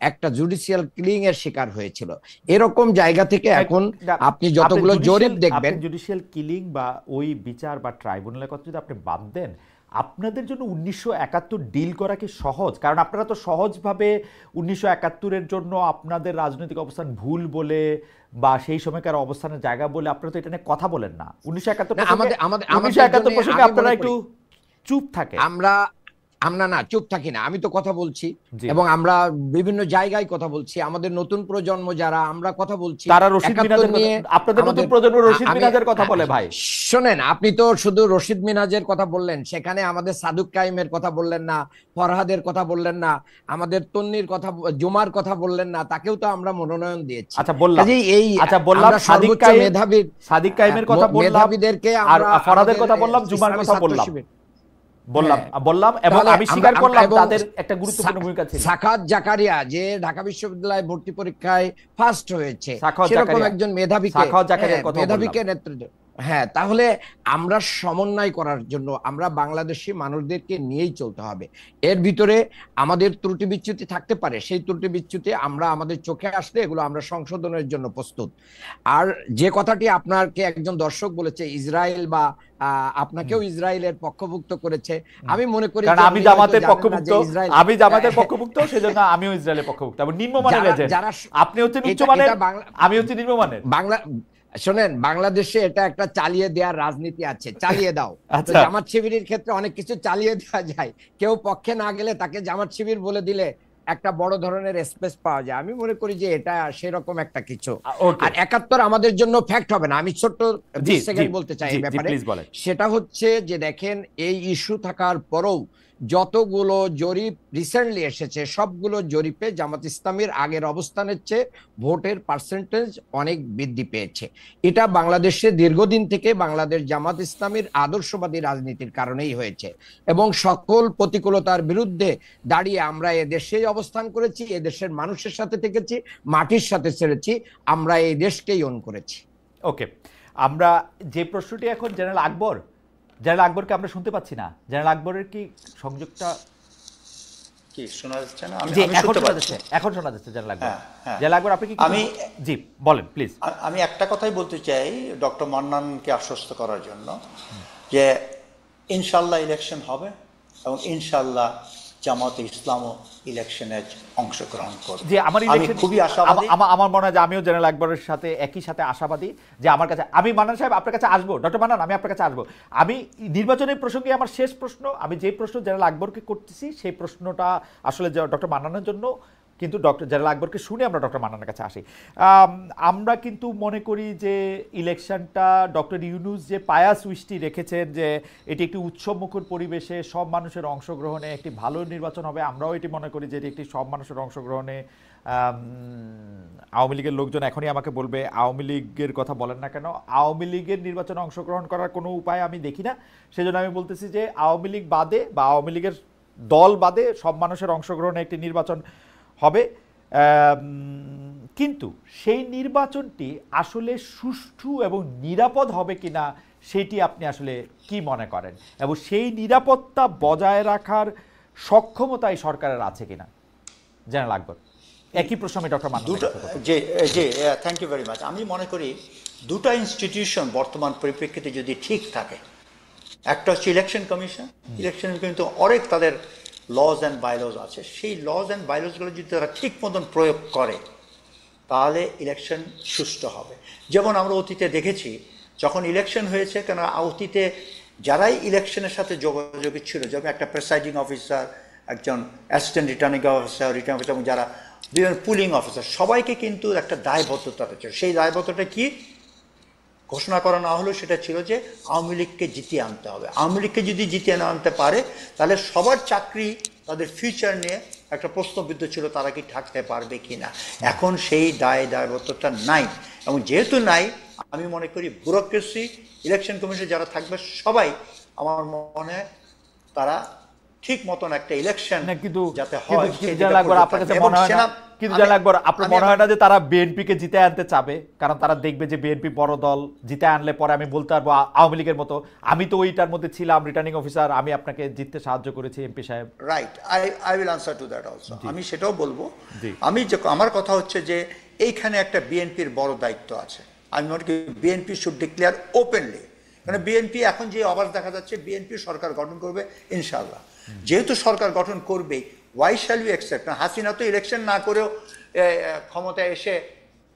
একটা জুডিশিয়াল কিলিং এর শিকার হয়েছিল। এরকম জায়গা থেকে এখন আপনি যতগুলো জরিপ দেখবেন, জুডিশিয়াল কিলিং বা ওই বিচার বা ট্রাইব্যুনালের কথা যদি আপনি বাদ দেন, আপনাদের জন্য 1971 ডিল করা কি সহজ? কারণ আপনারা তো সহজভাবে 1971-এর জন্য আপনাদের রাজনৈতিক অবস্থান ভুল বলে বা সেই সময়কার অবস্থানের জায়গা বলে আপনারা তো এটা নিয়ে কথা বলেন না। 1971 প্রসঙ্গে আপনারা একটু চুপ থাকে। আমরা না চুপ থাকি না, আমি তো কথা বলছি এবং আমরা বিভিন্ন জায়গায় কথা বলছি। আমাদের নতুন প্রজন্ম যারা, আমরা কথা বলছি, তারা রশিদ মিনাজের নিয়ে, আপনাদের নতুন প্রজন্ম রশিদ মিনাজের কথা বলে। ভাই শোনেন, আপনি তো শুধু রশিদ মিনাজের কথা বললেন, সেখানে আমাদের সাদুক কাইমের কথা বললেন না, ফরহাদের কথা বললেন না, আমাদের তন্নির কথা, জুমার কথা বললেন না, তাকেও তো আমরা মনোনয়ন দিয়েছি। আচ্ছা বললাম, এই আচ্ছা বললাম সাদিক কাইমের কথা বললাম, মেধাবীদেরকে আর ফরহাদের কথা বললাম, জুমার কথা বললাম এবং আমি স্বীকার করলাম তাদের একটা গুরুত্বপূর্ণ ভূমিকা ছিল। সাখাত জাকারিয়া যে ঢাকা বিশ্ববিদ্যালয় ভর্তি পরীক্ষায় ফার্স্ট হয়েছে, সেরকম একজন মেধাবীকে নেতৃত্ব। হ্যাঁ, তাহলে আমরা সমন্বয় করার জন্য আমরা বাংলাদেশি মানুষদেরকে নিয়েই চলতে হবে। এর ভিতরে আমাদের ত্রুটি বিচ্যুতি থাকতে পারে, সেই ত্রুটি বিচ্যুতি আমরা আমাদের চোখে আসলে এগুলো আমরা সংশোধনের জন্য প্রস্তুত। আর যে কথাটি আপনাকে একজন দর্শক বলেছে ইসরায়েল বা আপনাকেও ইসরায়েলের পক্ষভুক্ত করেছে, আমি মনে করি আমি জামাতের পক্ষভুক্ত, সেজন্য আমিও ইসরায়েলের পক্ষভুক্ত। নিম্নমানের যারা, আপনি হচ্ছেন উচ্চমানের, আমি হচ্ছি নিম্নমানের। শোনেন, বাংলাদেশে এটা একটা চালিয়ে দেওয়ার রাজনীতি আছে, চালিয়ে দাও। জামাত শিবিরের ক্ষেত্রে অনেক কিছু চালিয়ে দেওয়া যায়, কেউ পক্ষে না গেলে তাকে জামাত শিবির বলে দিলে একটা বড় ধরনের স্পেস পাওয়া যায়। আমি মনে করি যে এটা সেরকম একটা কিছু। আর 71 আমাদের জন্য ফ্যাক্ট হবে না। আমি ছোট্ট 20 সেকেন্ড বলতে চাই এই ব্যাপারে। সেটা হচ্ছে যে দেখেন, এই ইস্যু থাকার পরেও যতগুলো জরিপ রিসেন্টলি এসেছে, সবগুলো জরিপে জামাত ইসলামীর আগের অবস্থানের চেয়ে ভোটের পার্সেন্টেজ অনেক বৃদ্ধি পেয়েছে। এটা বাংলাদেশে দীর্ঘদিন থেকে বাংলাদেশ জামাত ইসলামীর আদর্শবাদী রাজনীতির কারণেই হয়েছে এবং সকল প্রতিকূলতার বিরুদ্ধে দাঁড়িয়ে আমরা এদেশেই অবস্থান করেছি, এদেশের মানুষের সাথে থেকেছি, মাটির সাথে ছেড়েছি, আমরা এই দেশকেই ওন করেছি। ওকে, আমরা যে প্রশ্নটি এখন জেনারেল আকবরকে আমরা শুনতে পাচ্ছি না। জেনারেল আকবরের কি সংযোগটা কি শোনা যাচ্ছে না? এখন শোনা যাচ্ছে। জেনারেল আকবর, আপনি কি? জি বলেন প্লিজ। আমি একটা কথাই বলতে চাই ডক্টর মান্নানকে আশ্বস্ত করার জন্য যে ইনশাল্লাহ ইলেকশন হবে এবং ইনশাল্লাহ জামাতে ইসলামও ইলেকশনে অংশগ্রহণ করবে। যে আমি খুবই আশাবাদী। আমার মনে হয় যে আমিও জেনারেল আকবরের সাথে একই সাথে আশাবাদী যে আমার কাছে, আমি মান্নান সাহেব আপনার কাছে আসবো, ডক্টর মান্নান আমি আপনার কাছে আসবো। আমি নির্বাচনের প্রসঙ্গে আমার শেষ প্রশ্ন, আমি যে প্রশ্ন জেনারেল আকবরকে করতেছি সেই প্রশ্নটা আসলে ডক্টর মান্নানের জন্য, কিন্তু জেনারেল আকবরকে শুনে আমরা ডক্টর মান্নানের কাছে আসি। আমরা কিন্তু মনে করি যে ইলেকশনটা ডক্টর ইউনূস যে পায়াস উইশটি রেখেছেন যে এটি একটি উৎসবমুখর পরিবেশে সব মানুষের অংশগ্রহণে একটি ভালো নির্বাচন হবে, আমরাও এটি মনে করি যে এটি একটি সব মানুষের অংশগ্রহণে। আওয়ামী লীগের লোকজন এখনই আমাকে বলবে আওয়ামী লীগের কথা বলেন না কেন। আওয়ামী লীগের নির্বাচনে অংশগ্রহণ করার কোনো উপায় আমি দেখি না, সেজন্য আমি বলতেছি যে আওয়ামী লীগ বাদে বা আওয়ামী লীগের দল বাদে সব মানুষের অংশগ্রহণে একটি নির্বাচন হবে। কিন্তু সেই নির্বাচনটি আসলে সুষ্ঠু এবং নিরাপদ হবে কিনা সেটি আপনি আসলে কি মনে করেন, এবং সেই নিরাপত্তা বজায় রাখার সক্ষমতা এই সরকারের আছে কিনা? জেনারেল আকবর, একই প্রশ্ন আমি ডক্টর মান্নান। জি থ্যাংক ইউ ভেরি মাচ। আমি মনে করি দুটো ইনস্টিটিউশন বর্তমান পরিপ্রেক্ষিতে যদি ঠিক থাকে, একটা হচ্ছে ইলেকশন কমিশন কিন্তু অনেক তাদের লজ অ্যান্ড বাইলজ আছে, সেই লজ অ্যান্ড বাইলজগুলো যদি তারা ঠিক মতন প্রয়োগ করে তাহলে ইলেকশন সুষ্ঠু হবে। যেমন আমরা অতীতে দেখেছি যখন ইলেকশন হয়েছে, কেন অতীতে যারাই ইলেকশনের সাথে যোগাযোগ ছিল, যেমন একটা প্রেসাইডিং অফিসার, একজন অ্যাসিস্ট্যান্ট রিটার্নিং অফিসার এবং যারা বিভিন্ন পুলিং অফিসার, সবাইকে কিন্তু একটা দায়বদ্ধতা ছিল। সেই দায়বদ্ধতা কি ঘোষণা করা না হলেও সেটা ছিল যে আওয়ামী লীগকে জিতিয়ে আনতে হবে। আওয়ামী লীগকে যদি জিতিয়ে না আনতে পারে তাহলে সবার চাকরি, তাদের ফিউচার নিয়ে একটা প্রশ্নবিদ্ধ ছিল, তারা কি থাকতে পারবে কি না। এখন সেই দায়বদ্ধতা নাই, এবং যেহেতু নাই আমি মনে করি ব্যুরোক্রেসি, ইলেকশন কমিশন যারা থাকবে সবাই আমার মনে হয় তারা ঠিক মতন একটা ইলেকশন না, কিন্তু যাতে হয় কিন্তু জানা লাগবে আপনার কাছে মনে হয় না, কিন্তু জানা লাগবে আপনার মনে হয় না যে তারা বিএনপিকে জিতে আনতে চাবে? কারণ তারা দেখবে যে বিএনপি বড় দল, জিতে আনলে পরে আমি বলতে পারবো আওয়ামী লীগের মতো আমি তো ওইটার মধ্যে ছিলাম, রিটার্নিং অফিসার, আমি আপনাকে জিততে সাহায্য করেছি এমপি সাহেব। Right, I will answer to that also. আমি সেটাও বলবো। জি। আমার কথা হচ্ছে যে এইখানে একটা বিএনপির বড় দায়িত্ব আছে। আমি মনে করি বিএনপি শুড ডিক্লেয়ার ওপেনলি, মানে বিএনপি এখন যে আওয়াজ দেখা যাচ্ছে বিএনপি সরকার গঠন করবে ইনশাআল্লাহ। যেহেতু সরকার গঠন করবে, why shall we accept? Hasina তো ইলেকশন না করেও ক্ষমতায় এসে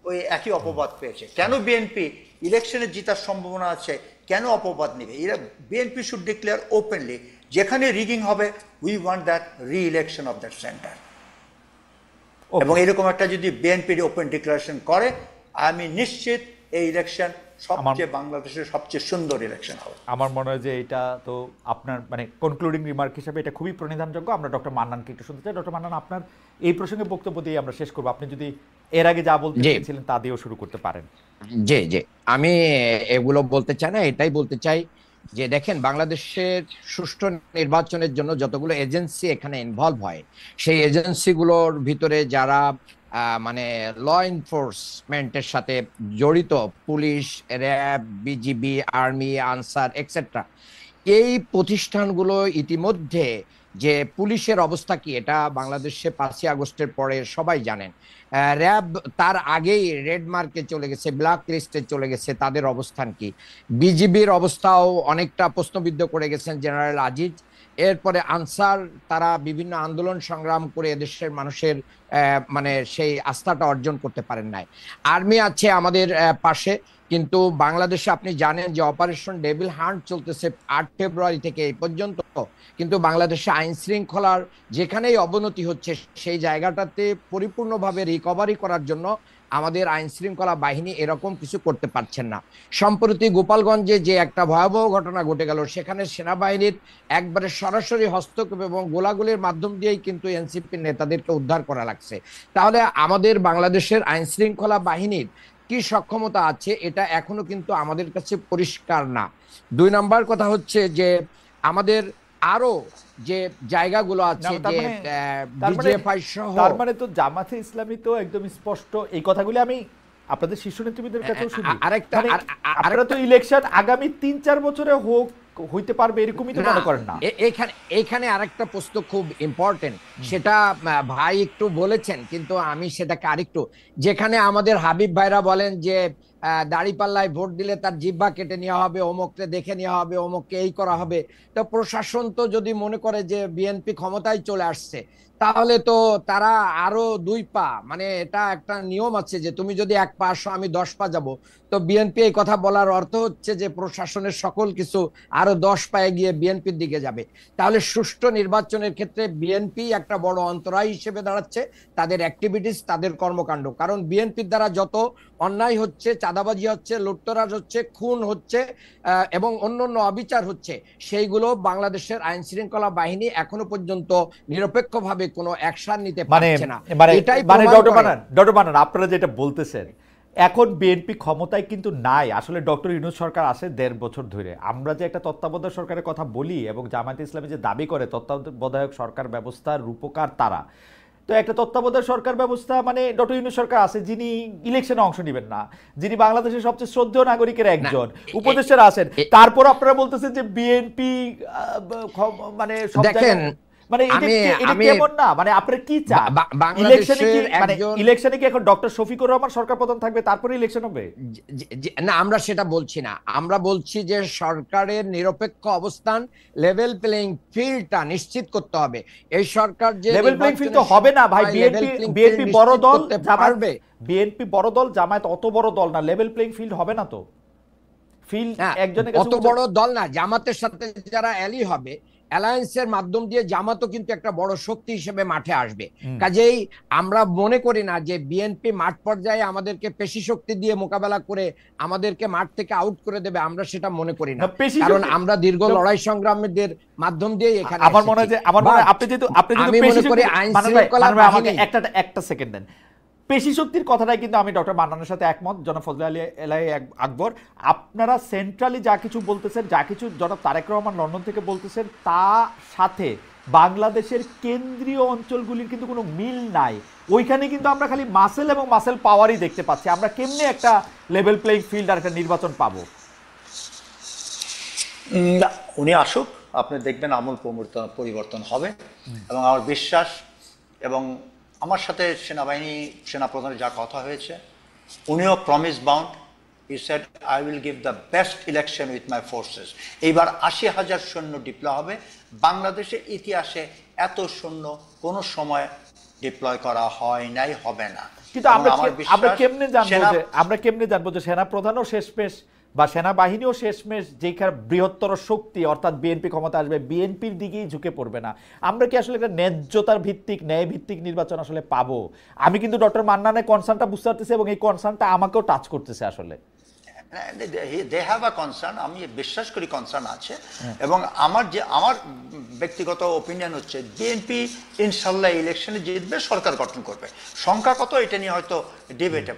ওই একই অপবাদ পেয়েছে। কেন বিএনপি ইলেকশনে জিতার সম্ভাবনা আছে, কেন অপবাদ নেবে? এরা বিএনপি শুড ডিক্লেয়ার ওপেনলি, যেখানে রিগিং হবে উই ওয়ান্ট দ্যাট রি ইলেকশন অফ দ্যাট সেন্টার। এবং এরকম একটা যদি বিএনপি ওপেন ডিক্লারেশন করে, আমি নিশ্চিত এই ইলেকশন সবচেয়ে বাংলাদেশের সবচেয়ে সুন্দর ইলেকশন হবে। আমার মনে হয় যে এটা তো আপনার মানে কনক্লুডিং রিমার্ক হিসেবে এটা খুবই প্রণিধানযোগ্য। আমরা ডক্টর মান্নানকে একটু শুনতে চাই। ডক্টর মান্নান, আপনার এই প্রসঙ্গে বক্তব্য দিয়ে আমরা শেষ করবো। আপনি যদি এর আগে যা বলতে চেয়েছিলেন তা দিয়েও শুরু করতে পারেন। জি জি, আমি এগুলো বলতে চাই না, এটাই বলতে চাই যে দেখেন, বাংলাদেশের সুষ্ঠু নির্বাচনের জন্য যতগুলো এজেন্সি এখানে ইনভলভ হয়, সেই এজেন্সিগুলোর ভিতরে যারা মানে ল এনফোর্সমেন্টের সাথে জড়িত, police, RAB, BGB, army, answer etcetera, এই প্রতিষ্ঠানগুলো ইতিমধ্যে, যে পুলিশের অবস্থা কি এটা বাংলাদেশে 5ই আগস্টের পরে সবাই জানেন। র্যাব তার আগেই রেড মার্কে চলে গেছে, ব্ল্যাক লিস্টে চলে গেছে, তাদের অবস্থান কি? বিজিবির অবস্থাও অনেকটা প্রশ্নবিদ্ধ করে গেছেন জেনারেল আজিজ। এরপরে আনসার, তারা বিভিন্ন আন্দোলন সংগ্রাম করে এদেশের মানুষের মানে সেই আস্থাটা অর্জন করতে পারেন নাই। আর্মি আছে আমাদের পাশে, কিন্তু বাংলাদেশে আপনি জানেন যে অপারেশন ডেভিল হান্ট চলতেছে 8 ফেব্রুয়ারি থেকে এই পর্যন্ত, কিন্তু বাংলাদেশে আইন শৃঙ্খলার যেখানেই অবনতি হচ্ছে সেই জায়গাটাতে পরিপূর্ণভাবে রিকভারি করার জন্য আমাদের আইন শৃঙ্খলা বাহিনী এরকম কিছু করতে পারছেন না। সম্প্রতি গোপালগঞ্জে যে একটা ভয়াবহ ঘটনা ঘটে গেল, সেখানে সেনাবাহিনীর একবারে সরাসরি হস্তক্ষেপ এবং গোলাগুলির মাধ্যম দিয়েই কিন্তু এনসিপির নেতাদেরকে উদ্ধার করা লাগছে। তাহলে আমাদের বাংলাদেশের আইন শৃঙ্খলা বাহিনীর কি সক্ষমতা আছে, এটা এখনো কিন্তু আমাদের কাছে পরিষ্কার না। 2 নম্বর কথা হচ্ছে যে আমাদের আরো যে জায়গাগুলো আছে, যে বিজেএফআই সহ, তার মানে তো জামাতে ইসলামী তো একদম স্পষ্ট এই কথাগুলি আমি আপনাদের শীর্ষ নেতৃবৃন্দের কাছেও শুনি। আপনারা তো ইলেকশন আগামী 3-4 বছরে হইতে পারবে এরকমই তো মনে করেন না? এখানে আরেকটা প্রশ্ন খুব ইম্পর্টেন্ট, সেটা ভাই একটু বলেছেন, কিন্তু আমি সেটাকে আরেকটু, যেখানে আমাদের হাবিব ভাইরা বলেন যে দাড়িপাল্লায় ভোট দিলে তার জিহ্বা কেটে নেওয়া হবে, অমুককে দেখে নেওয়া হবে, অমুককে এই করা হবে। তো প্রশাসন তো যদি মনে করে যে বিএনপি ক্ষমতায় চলে আসছে, তাহলে তো তারা আরো 2 পা, মানে এটা একটা নিয়ম আছে যে তুমি যদি 1 পা আসো আমি 10 পা যাব। তো বিএনপি এই কথা বলার অর্থ হচ্ছে যে প্রশাসনের সকল কিছু আরো 10 পায়ে গিয়ে বিএনপির দিকে যাবে। তাহলে সুষ্ঠু নির্বাচনের ক্ষেত্রে বিএনপি একটা বড় অন্তরায় হিসেবে দাঁড়াচ্ছে, তাদের অ্যাক্টিভিটিস, তাদের কর্মকাণ্ড। কারণ বিএনপির দ্বারা যত অন্যায় হচ্ছে, চাঁদাবাজি হচ্ছে, লুটতরাজ হচ্ছে, খুন হচ্ছে এবং অন্যান্য অবিচার হচ্ছে, সেইগুলো বাংলাদেশের আইন শৃঙ্খলা বাহিনী এখনো পর্যন্ত নিরপেক্ষভাবে কোনো অ্যাকশন নিতে পারছে না। এটাই ডক্টর মান্নান, আপনারা যেটা বলতেছেন, এখন বিএনপি ক্ষমতায় কিন্তু নাই। আসলে ডক্টর ইউনূস সরকার আসে 1.5 বছর ধরে। আমরা যে একটা তত্ত্বাবধায়ক সরকারের কথা বলি এবং জামায়াতে ইসলামী যে দাবি করে তত্ত্বাবধায়ক সরকার ব্যবস্থার রূপকার তারা, তো একটা তত্ত্বাবধায়ক সরকার ব্যবস্থা মানে ডক্টর ইউনূস সরকার আছে যিনি ইলেকশনে অংশ নেবেন না, যিনি বাংলাদেশের সবচেয়ে শ্রদ্ধেয় নাগরিকের একজন, উপদেষ্টারা আছেন, তারপর আপনারা বলতেছেন যে বিএনপি মানে সব জায়গায়, মানে এটা কেমন না? মানে আপনারা কি চান? ইলেকশনে কি এখন ডক্টর শফিকুর রহমান সরকার প্রধান থাকবে, তারপরে ইলেকশন হবে? না, আমরা সেটা বলছি না। আমরা বলছি যে সরকারের নিরপেক্ষ অবস্থান, লেভেল প্লেইং ফিল্ডটা নিশ্চিত করতে হবে। এই সরকার যে লেভেল প্লেইং ফিল্ড তো হবে না ভাই। বিএনপি বড় দল, বিএনপি বড় দল, জামায়াত অত বড় দল না, লেভেল প্লেইং ফিল্ড হবে না তো। ফিল্ড একজনের কাছে অত বড় দল না, জামাতের সাথে যারা অ্যালি হবে, অ্যালায়েন্সের মাধ্যম দিয়ে জামাতও কিন্তু একটা বড় শক্তি হিসেবে মাঠে আসবে। কাজেই আমরা মনে করি না যে বিএনপি মাঠ পর্যায়ে আমাদেরকে পেশি শক্তি দিয়ে মোকাবেলা করে আমাদেরকে মাঠ থেকে আউট করে দেবে, আমরা সেটা মনে করি না। কারণ আমরা দীর্ঘ লড়াই সংগ্রামের মাধ্যম দিয়ে এখানে, আমার মনে হয় যে আপনি যেহেতু পেশি শক্তি, আইন শৃঙ্খলা বাহিনী, একটা সেকেন্ড দেন, পেশি শক্তির কথাটাই কিন্তু আমি ডক্টর মান্নানের সাথে একমত, জনাব ফজলে আলী এলাই আকবর। আপনারা সেন্ট্রালি যা কিছু বলতেছেন, যা কিছু জনাব তারেক রহমান লন্ডন থেকে বলতেছেন, তার সাথে বাংলাদেশের কেন্দ্রীয় অঞ্চলগুলির কিন্তু কোনো মিল নাই। ওইখানে কিন্তু আমরা খালি মাসেল এবং মাসেল পাওয়ারই দেখতে পাচ্ছি। আমরা কেমনে একটা লেভেল প্লেইং ফিল্ড আর একটা নির্বাচন পাবো? না, উনি আসুক, আপনি দেখবেন আমূল পরিবর্তন হবে। এবং আমার বিশ্বাস, এবং আমার সাথে সেনাপ্রধানের যা কথা হয়েছে, উনিও promise bound. He said I will give the best election with my forces. এইবার ৮০,০০০ সৈন্য ডিপ্লয় হবে। বাংলাদেশের ইতিহাসে এত সৈন্য কোনো সময় ডিপ্লয় করা হয় নাই, হবে না। কিন্তু আমরা কেমনে জানবো যে সেনাপ্রধানও শেষমেশ বা সেনাবাহিনীও শেষমেশ যেখানে বৃহত্তর শক্তি অর্থাৎ বিএনপি ক্ষমতা আসবে, বিএনপির দিকেই ঝুঁকে পড়বে না? আমরা কি আসলে একটা ন্যায্যতার ভিত্তিক, ন্যায় ভিত্তিক নির্বাচন আসলে পাবো? আমি কিন্তু ডক্টর মান্নানের কনসার্নটা বুঝতে পারতেছি এবং এই কনসার্নটা আমাকেও টাচ করতেছে আসলে। দে হ্যাভ আ কনসার্ন, আমি বিশ্বাস করি কনসার্ন আছে। এবং আমার ব্যক্তিগত ওপিনিয়ন হচ্ছে বিএনপি ইনশাল্লাহ ইলেকশনে জিতবে, সরকার গঠন করবে। সংখ্যা কত এটা নিয়ে হয়তো ডিবেটেবল।